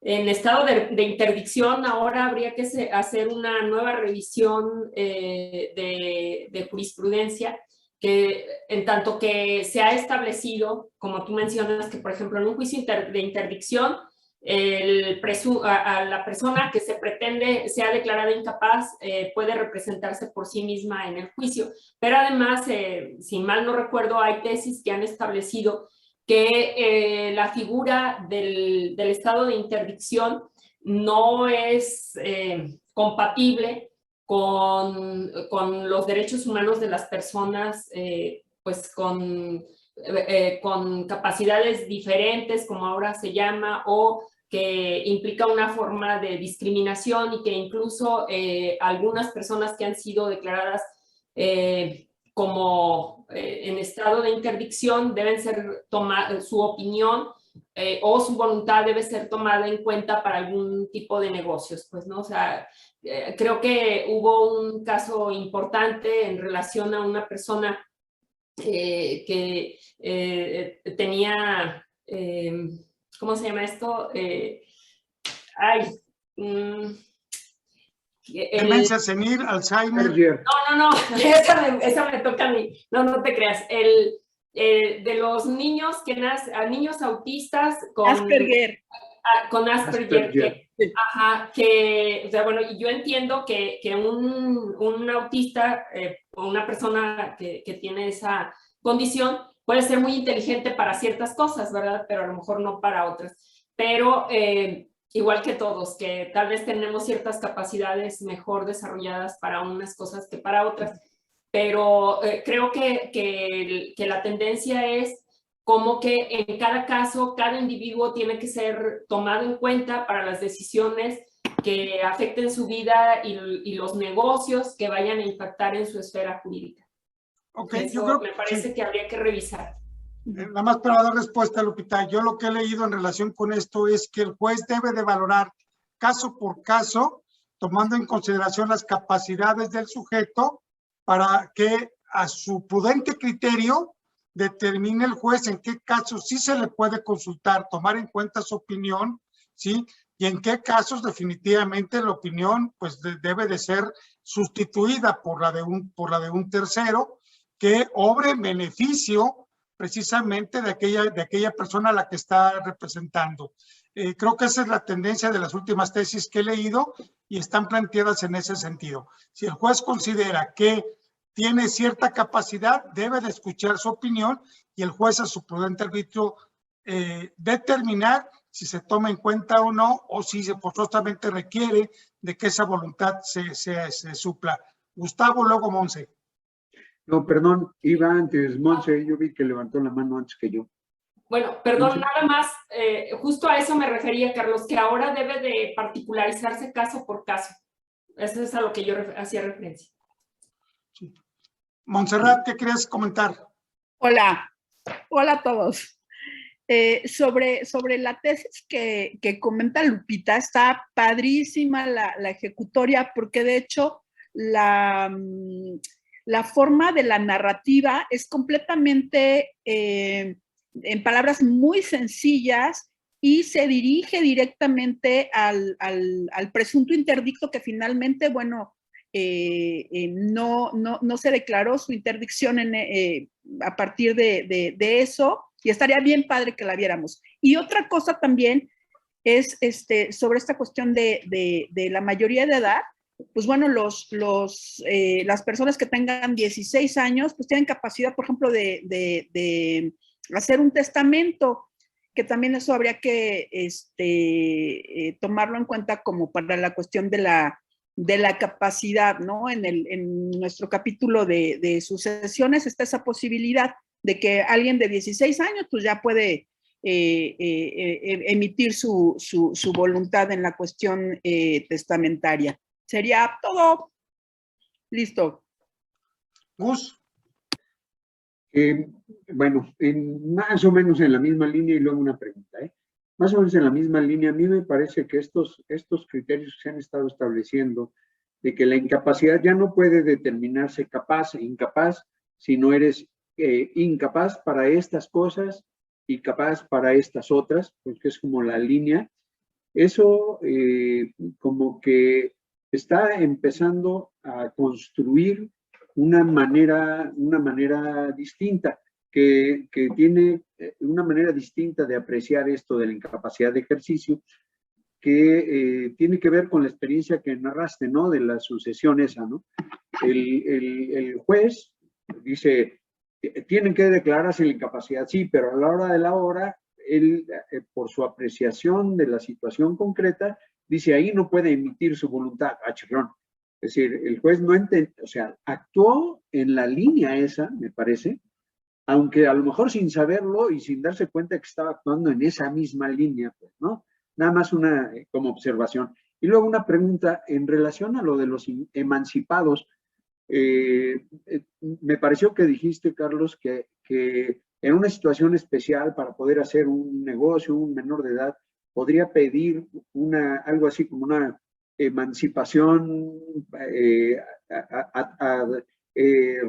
en estado de interdicción, ahora habría que hacer una nueva revisión de jurisprudencia, que en tanto que se ha establecido, como tú mencionas, que por ejemplo en un juicio de interdicción, a la persona que se pretende sea declarada incapaz puede representarse por sí misma en el juicio, pero además, si mal no recuerdo, hay tesis que han establecido que la figura del estado de interdicción no es compatible con los derechos humanos de las personas pues con capacidades diferentes, como ahora se llama, o que implica una forma de discriminación, y que incluso algunas personas que han sido declaradas como en estado de interdicción deben ser su opinión o su voluntad debe ser tomada en cuenta para algún tipo de negocios, pues, ¿no? O sea, creo que hubo un caso importante en relación a una persona que tenía, ¿cómo se llama esto? Demencia senil, Alzheimer. No, esa me toca a mí. No te creas. De los niños que nacen, niños autistas con Asperger. Con Asperger. Ajá, o sea, bueno, yo entiendo que un autista o una persona que tiene esa condición puede ser muy inteligente para ciertas cosas, ¿verdad? Pero a lo mejor no para otras. Pero igual que todos, que tal vez tenemos ciertas capacidades mejor desarrolladas para unas cosas que para otras, pero creo que la tendencia es como que en cada caso, cada individuo tiene que ser tomado en cuenta para las decisiones que afecten su vida y los negocios que vayan a impactar en su esfera jurídica. Okay, eso yo creo, me parece que habría que revisar. Nada más para dar respuesta, Lupita, yo lo que he leído en relación con esto es que el juez debe de valorar caso por caso, tomando en consideración las capacidades del sujeto, para que a su prudente criterio determine el juez en qué casos sí se le puede consultar, tomar en cuenta su opinión, ¿sí? Y en qué casos definitivamente la opinión pues debe de ser sustituida por la de un tercero que obre en beneficio precisamente de aquella persona a la que está representando. Creo que esa es la tendencia de las últimas tesis que he leído y están planteadas en ese sentido. Si el juez considera que tiene cierta capacidad, debe de escuchar su opinión y el juez a su prudente arbitrio determinar si se toma en cuenta o no, o si forzosamente requiere de que esa voluntad se supla. Gustavo, luego Monse. No, perdón, iba antes, Monse, yo vi que levantó la mano antes que yo. Bueno, perdón, nada más, justo a eso me refería, Carlos, que ahora debe de particularizarse caso por caso. Eso es a lo que yo hacía referencia. Sí. Montserrat, ¿qué querías comentar? Hola, hola a todos. Sobre la tesis que comenta Lupita, está padrísima la ejecutoria, porque de hecho la forma de la narrativa es completamente, en palabras muy sencillas, y se dirige directamente al presunto interdicto que finalmente, bueno, no se declaró su interdicción a partir de eso, y estaría bien padre que la viéramos. Y otra cosa también es sobre esta cuestión de la mayoría de edad. Pues bueno, las personas que tengan 16 años, pues tienen capacidad, por ejemplo, de hacer un testamento, que también eso habría que tomarlo en cuenta como para la cuestión de la capacidad, ¿no? En nuestro capítulo de sucesiones está esa posibilidad de que alguien de 16 años pues ya puede emitir su voluntad en la cuestión testamentaria. Sería todo. Listo. Gus. Bueno, más o menos en la misma línea, y luego una pregunta, más o menos en la misma línea, a mí me parece que estos criterios que se han estado estableciendo, de que la incapacidad ya no puede determinarse capaz e incapaz, si no eres incapaz para estas cosas y capaz para estas otras, porque es como la línea, eso como que está empezando a construir una manera distinta, que tiene una manera distinta de apreciar esto de la incapacidad de ejercicio, que tiene que ver con la experiencia que narraste, ¿no? De la sucesión esa, ¿no? El juez dice, tienen que declararse la incapacidad, sí, pero a la hora de la hora, él, por su apreciación de la situación concreta, dice, ahí no puede emitir su voluntad. Chirrón. Es decir, el juez no entendió, o sea, actuó en la línea esa, me parece, aunque a lo mejor sin saberlo y sin darse cuenta que estaba actuando en esa misma línea, pues, ¿no? Nada más una como observación. Y luego una pregunta en relación a lo de los emancipados. Me pareció que dijiste, Carlos, que en una situación especial para poder hacer un negocio, un menor de edad, podría pedir algo así como una emancipación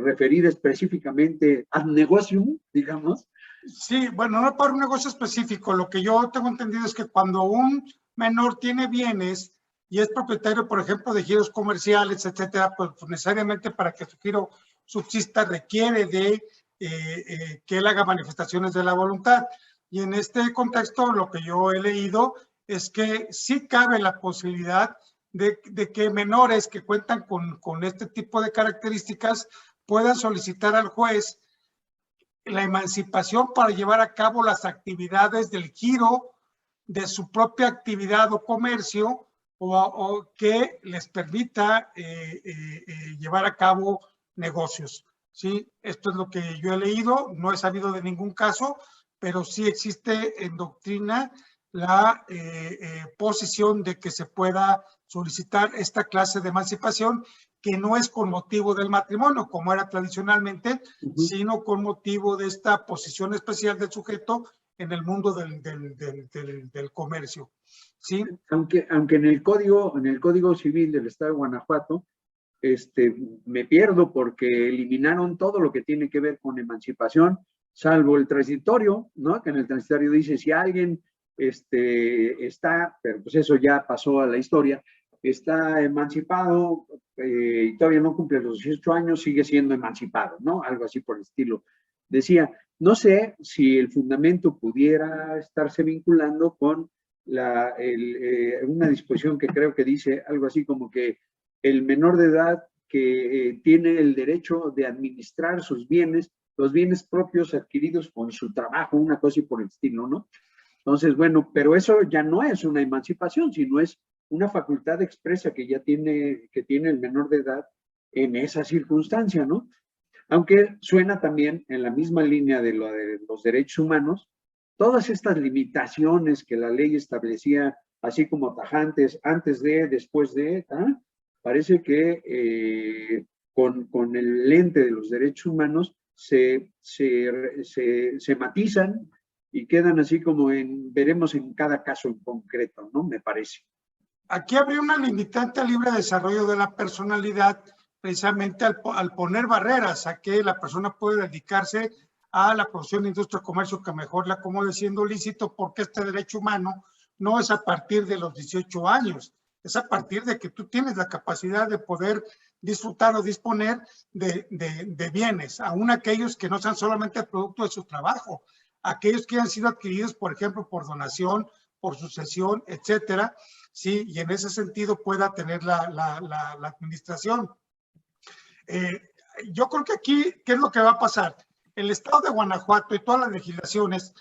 referida específicamente al negocio, digamos. Sí, bueno, no para un negocio específico. Lo que yo tengo entendido es que cuando un menor tiene bienes y es propietario, por ejemplo, de giros comerciales, etcétera, pues necesariamente para que su giro subsista requiere de que él haga manifestaciones de la voluntad. Y en este contexto, lo que yo he leído es que sí cabe la posibilidad de que menores que cuentan con este tipo de características puedan solicitar al juez la emancipación para llevar a cabo las actividades del giro de su propia actividad o comercio, o que les permita llevar a cabo negocios. ¿Sí? Esto es lo que yo he leído, no he sabido de ningún caso, pero sí existe en doctrina la posición de que se pueda solicitar esta clase de emancipación, que no es con motivo del matrimonio, como era tradicionalmente, sino con motivo de esta posición especial del sujeto en el mundo del comercio. ¿Sí? Aunque en el Código Civil del Estado de Guanajuato, me pierdo porque eliminaron todo lo que tiene que ver con emancipación, salvo el transitorio, ¿no? Que en el transitorio dice, si alguien está, pero pues eso ya pasó a la historia, está emancipado y todavía no cumple los 18 años, sigue siendo emancipado, ¿no? Algo así por el estilo. decía, no sé si el fundamento pudiera estarse vinculando con una disposición que creo que dice algo así como que el menor de edad que tiene el derecho de administrar sus bienes, los bienes propios adquiridos con su trabajo, una cosa y por el estilo, ¿no? Entonces, bueno, pero eso ya no es una emancipación, sino es una facultad expresa que ya tiene el menor de edad en esa circunstancia, ¿no? Aunque suena también en la misma línea de lo de los derechos humanos, todas estas limitaciones que la ley establecía, así como tajantes, antes de, después de, parece que con el lente de los derechos humanos se matizan y quedan así como veremos en cada caso en concreto, ¿no? Me parece. Aquí habría una limitante al libre desarrollo de la personalidad, precisamente al poner barreras a que la persona puede dedicarse a la producción de industria, comercio, que mejor la acomode siendo lícito, porque este derecho humano no es a partir de los 18 años, es a partir de que tú tienes la capacidad de poder disfrutar o disponer de bienes, aún aquellos que no sean solamente el producto de su trabajo, aquellos que han sido adquiridos, por ejemplo, por donación, por sucesión, etcétera, sí, y en ese sentido pueda tener la administración. Yo creo que aquí, ¿qué es lo que va a pasar? El estado de Guanajuato y todas las legislaciones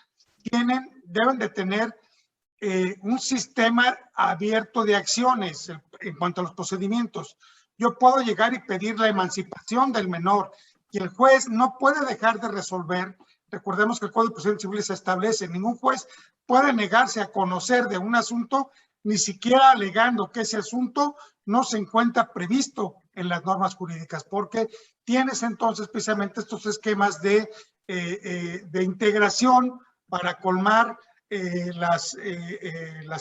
deben de tener un sistema abierto de acciones en cuanto a los procedimientos. Yo puedo llegar y pedir la emancipación del menor y el juez no puede dejar de resolver. Recordemos que el Código de Procedimientos Civiles establece, ningún juez puede negarse a conocer de un asunto, ni siquiera alegando que ese asunto no se encuentra previsto en las normas jurídicas, porque tienes entonces precisamente estos esquemas de integración para colmar las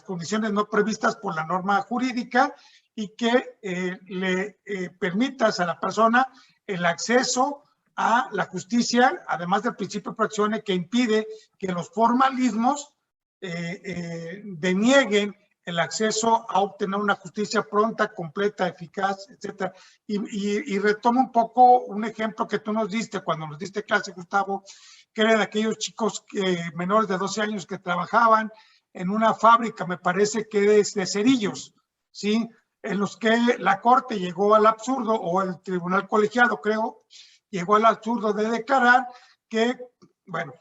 condiciones no previstas por la norma jurídica y que le permitas a la persona el acceso a la justicia, además del principio de protección que impide que los formalismos denieguen el acceso a obtener una justicia pronta, completa, eficaz, etcétera. Y retomo un poco un ejemplo que tú nos diste cuando nos diste clase, Gustavo, que era de aquellos chicos menores de 12 años que trabajaban en una fábrica, me parece que es de cerillos, ¿sí? En los que la Corte llegó al absurdo, o el Tribunal Colegiado, creo, llegó al absurdo de declarar que, bueno,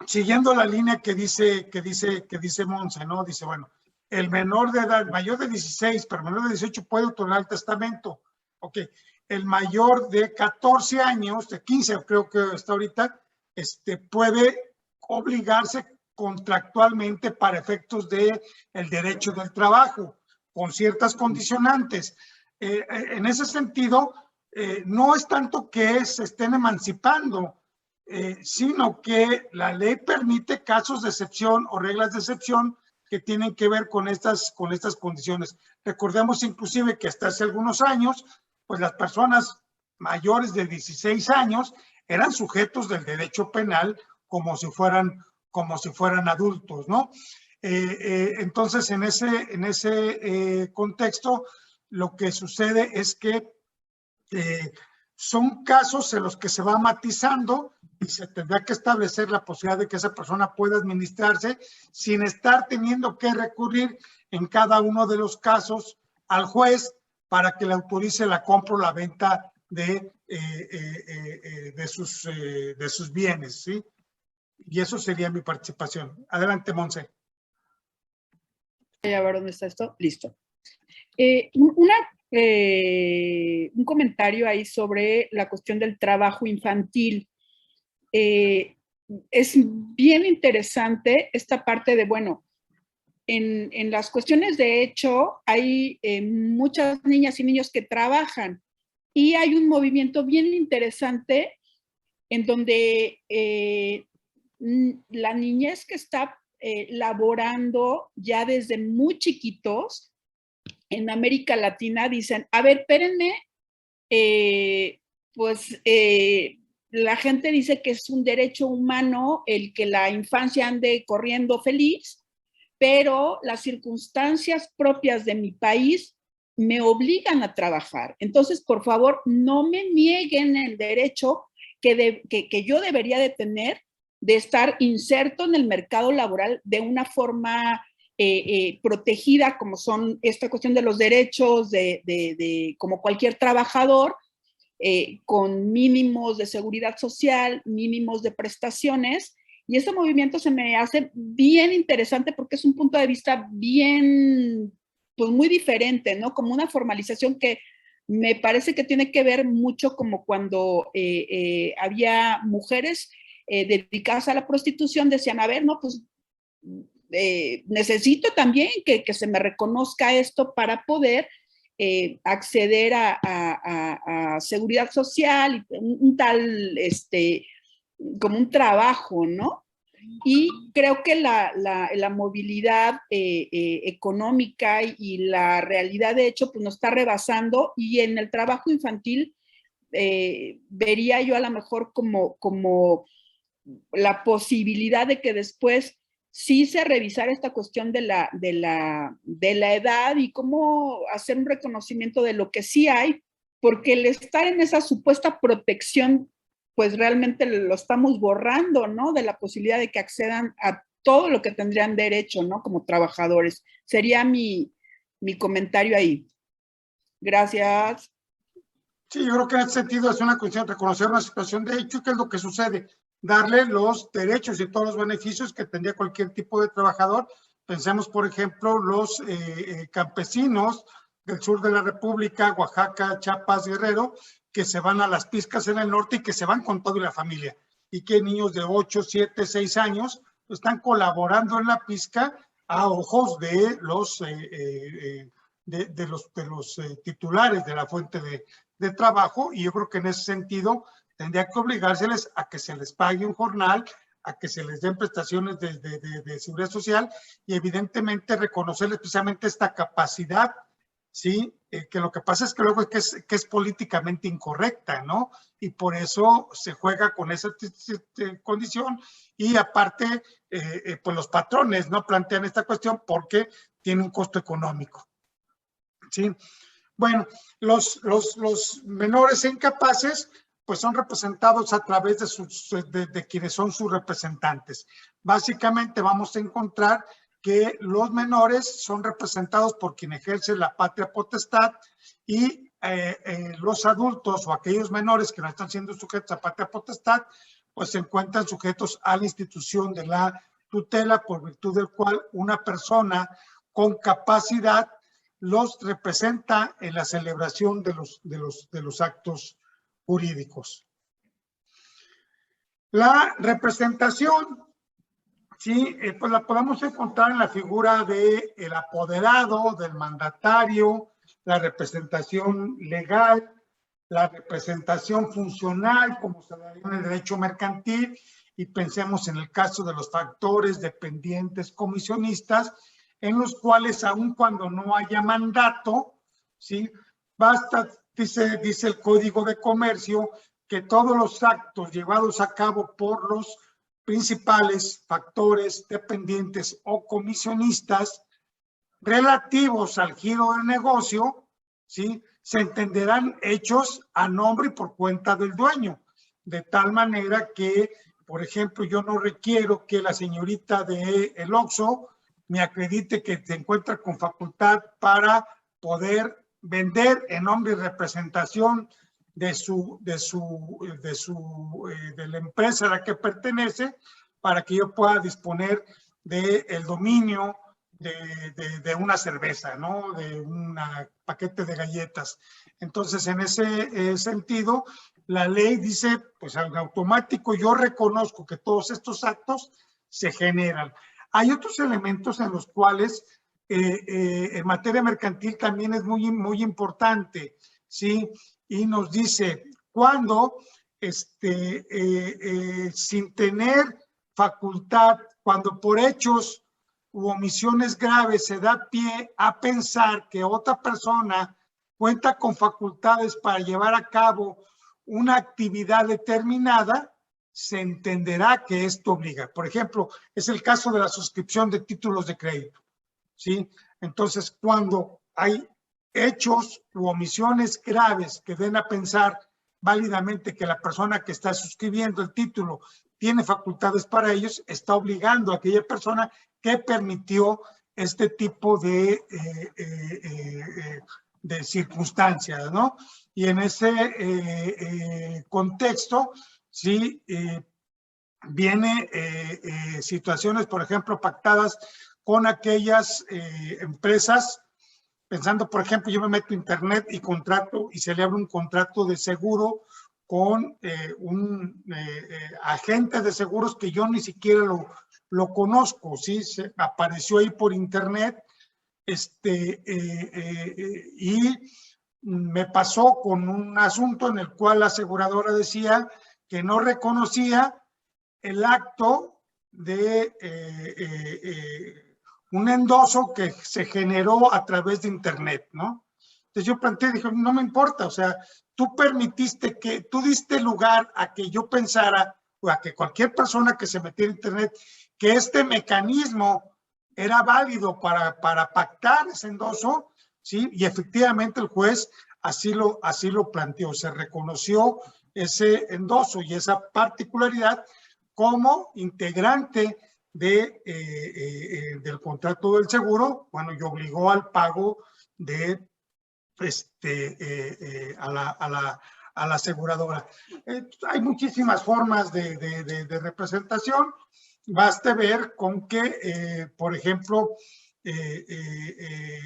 siguiendo la línea que dice Monse, ¿no? Dice, bueno, el menor de edad, mayor de 16, pero menor de 18 puede otorgar el testamento. Ok, el mayor de 14 años, de 15 creo que está ahorita, puede obligarse contractualmente para efectos del derecho del trabajo, con ciertas condicionantes. En ese sentido, no es tanto que se estén emancipando, sino que la ley permite casos de excepción o reglas de excepción que tienen que ver con estas condiciones. Recordemos inclusive que hasta hace algunos años, pues las personas mayores de 16 años eran sujetos del derecho penal como si fueran adultos, ¿no? Entonces, en ese contexto, lo que sucede es que son casos en los que se va matizando y se tendrá que establecer la posibilidad de que esa persona pueda administrarse sin estar teniendo que recurrir en cada uno de los casos al juez para que le autorice la compra o la venta de sus bienes, ¿sí? Y eso sería mi participación. Adelante, Monse. Voy a ver dónde está esto. Listo. Un comentario ahí sobre la cuestión del trabajo infantil. Es bien interesante esta parte de, bueno, en las cuestiones de hecho hay muchas niñas y niños que trabajan y hay un movimiento bien interesante en donde la niñez que está laborando ya desde muy chiquitos en América Latina dicen, a ver, espérenme, la gente dice que es un derecho humano el que la infancia ande corriendo feliz, pero las circunstancias propias de mi país me obligan a trabajar. Entonces, por favor, no me nieguen el derecho que yo debería de tener de estar inserto en el mercado laboral de una forma protegida, como son esta cuestión de los derechos como cualquier trabajador, con mínimos de seguridad social, mínimos de prestaciones. Y este movimiento se me hace bien interesante porque es un punto de vista bien, pues muy diferente, ¿no? Como una formalización que me parece que tiene que ver mucho como cuando había mujeres dedicadas a la prostitución, decían, a ver, no, pues necesito también que se me reconozca esto para poder acceder a seguridad social, un tal, como un trabajo, ¿no? Y creo que la movilidad económica y la realidad de hecho pues nos está rebasando, y en el trabajo infantil vería yo a lo mejor como la posibilidad de que después sí se revisara esta cuestión de la edad y cómo hacer un reconocimiento de lo que sí hay, porque el estar en esa supuesta protección, pues realmente lo estamos borrando, ¿no? De la posibilidad de que accedan a todo lo que tendrían derecho, ¿no? Como trabajadores. Sería mi comentario ahí. Gracias. Sí, yo creo que en ese sentido es una cuestión de reconocer una situación de hecho, que es lo que sucede, darle los derechos y todos los beneficios que tendría cualquier tipo de trabajador. Pensemos, por ejemplo, los campesinos del sur de la República, Oaxaca, Chiapas, Guerrero, que se van a las pizcas en el norte y que se van con toda la familia, y que niños de 8, 7, 6 años están colaborando en la pizca a ojos de los titulares de la fuente de trabajo, y yo creo que en ese sentido tendría que obligárseles a que se les pague un jornal, a que se les den prestaciones de seguridad social, y evidentemente reconocerles precisamente esta capacidad, ¿sí? Que lo que pasa es que luego es que es políticamente incorrecta, ¿no? Y por eso se juega con esa condición, y aparte, pues los patrones no plantean esta cuestión porque tiene un costo económico, ¿sí? Bueno, los menores e incapaces pues son representados a través de quienes son sus representantes. Básicamente vamos a encontrar que los menores son representados por quien ejerce la patria potestad, y los adultos o aquellos menores que no están siendo sujetos a patria potestad pues se encuentran sujetos a la institución de la tutela, por virtud del cual una persona con capacidad los representa en la celebración de los actos jurídicos. La representación, sí, pues la podemos encontrar en la figura del apoderado, del mandatario, la representación legal, la representación funcional, como se daría en el derecho mercantil, y pensemos en el caso de los factores, dependientes, comisionistas, en los cuales aun cuando no haya mandato, ¿sí? Basta, dice el Código de Comercio, que todos los actos llevados a cabo por los principales factores, dependientes o comisionistas relativos al giro del negocio, ¿sí? Se entenderán hechos a nombre y por cuenta del dueño, de tal manera que, por ejemplo, yo no requiero que la señorita de el Oxxo me acredite que se encuentra con facultad para poder vender en nombre y representación de la empresa a la que pertenece, para que yo pueda disponer del dominio de una cerveza, ¿no? De un paquete de galletas. Entonces, en ese sentido, la ley dice, pues en automático yo reconozco que todos estos actos se generan. Hay otros elementos en los cuales en materia mercantil también es muy importante, ¿sí? Y nos dice, cuando sin tener facultad, cuando por hechos u omisiones graves se da pie a pensar que otra persona cuenta con facultades para llevar a cabo una actividad determinada, se entenderá que esto obliga. Por ejemplo, es el caso de la suscripción de títulos de crédito, ¿sí? Entonces, cuando hay hechos u omisiones graves que den a pensar válidamente que la persona que está suscribiendo el título tiene facultades para ellos, está obligando a aquella persona que permitió este tipo de circunstancias, ¿no? Y en ese contexto, sí, viene situaciones, por ejemplo, pactadas con aquellas empresas, pensando, por ejemplo, yo me meto a internet y contrato y celebro un contrato de seguro con un agente de seguros que yo ni siquiera lo conozco, ¿sí? Se apareció ahí por internet, y me pasó con un asunto en el cual la aseguradora decía que no reconocía el acto de un endoso que se generó a través de internet, ¿no? Entonces yo planteé, dije, no me importa, o sea, tú permitiste que, tú diste lugar a que yo pensara, o a que cualquier persona que se metiera en internet, que este mecanismo era válido para pactar ese endoso, ¿sí? Y efectivamente el juez así lo planteó, se reconoció ese endoso y esa particularidad como integrante de, del contrato del seguro, bueno, y obligó al pago de a la aseguradora. Hay muchísimas formas de representación. Baste ver con que, por ejemplo,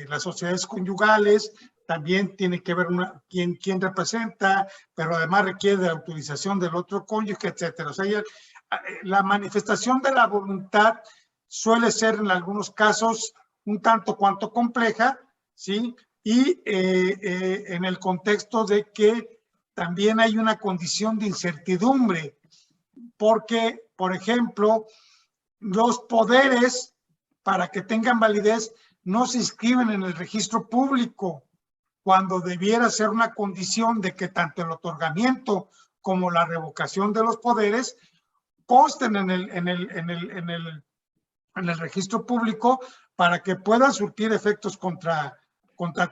las sociedades conyugales también tiene que ver quién representa, pero además requiere de la autorización del otro cónyuge, etcétera. O sea, la manifestación de la voluntad suele ser en algunos casos un tanto cuanto compleja, ¿sí? Y en el contexto de que también hay una condición de incertidumbre, porque, por ejemplo, los poderes, para que tengan validez, no se inscriben en el registro público, cuando debiera ser una condición de que tanto el otorgamiento como la revocación de los poderes consten en el registro público para que puedan surtir efectos contra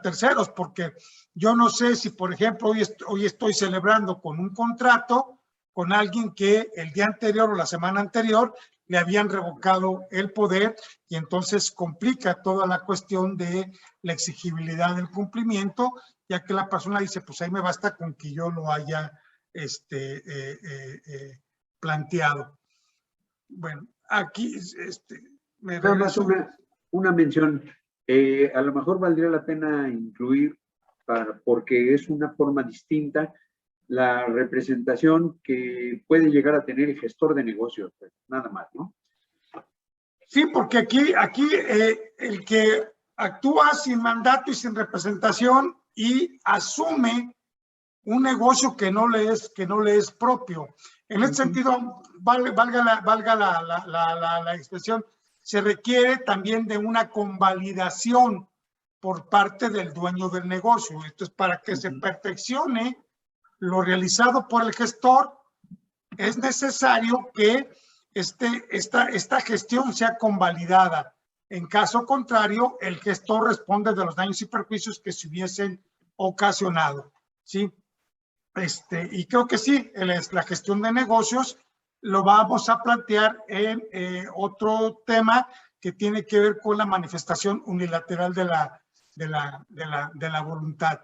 terceros, porque yo no sé si, por ejemplo, hoy estoy celebrando con un contrato con alguien que el día anterior o la semana anterior le habían revocado el poder y entonces complica toda la cuestión de la exigibilidad del cumplimiento, ya que la persona dice, pues ahí me basta con que yo lo haya planteado. Bueno, aquí me nada más regreso. una mención. A lo mejor valdría la pena incluir, porque es una forma distinta, la representación que puede llegar a tener el gestor de negocios, nada más, ¿no? Sí, porque aquí el que actúa sin mandato y sin representación y asume un negocio que no le es propio. En ese sentido, valga la expresión, se requiere también de una convalidación por parte del dueño del negocio. Esto es para que se perfeccione lo realizado por el gestor, es necesario que esta gestión sea convalidada. En caso contrario, el gestor responde de los daños y perjuicios que se hubiesen ocasionado, ¿sí? Y creo que sí, la gestión de negocios lo vamos a plantear en otro tema que tiene que ver con la manifestación unilateral de la voluntad.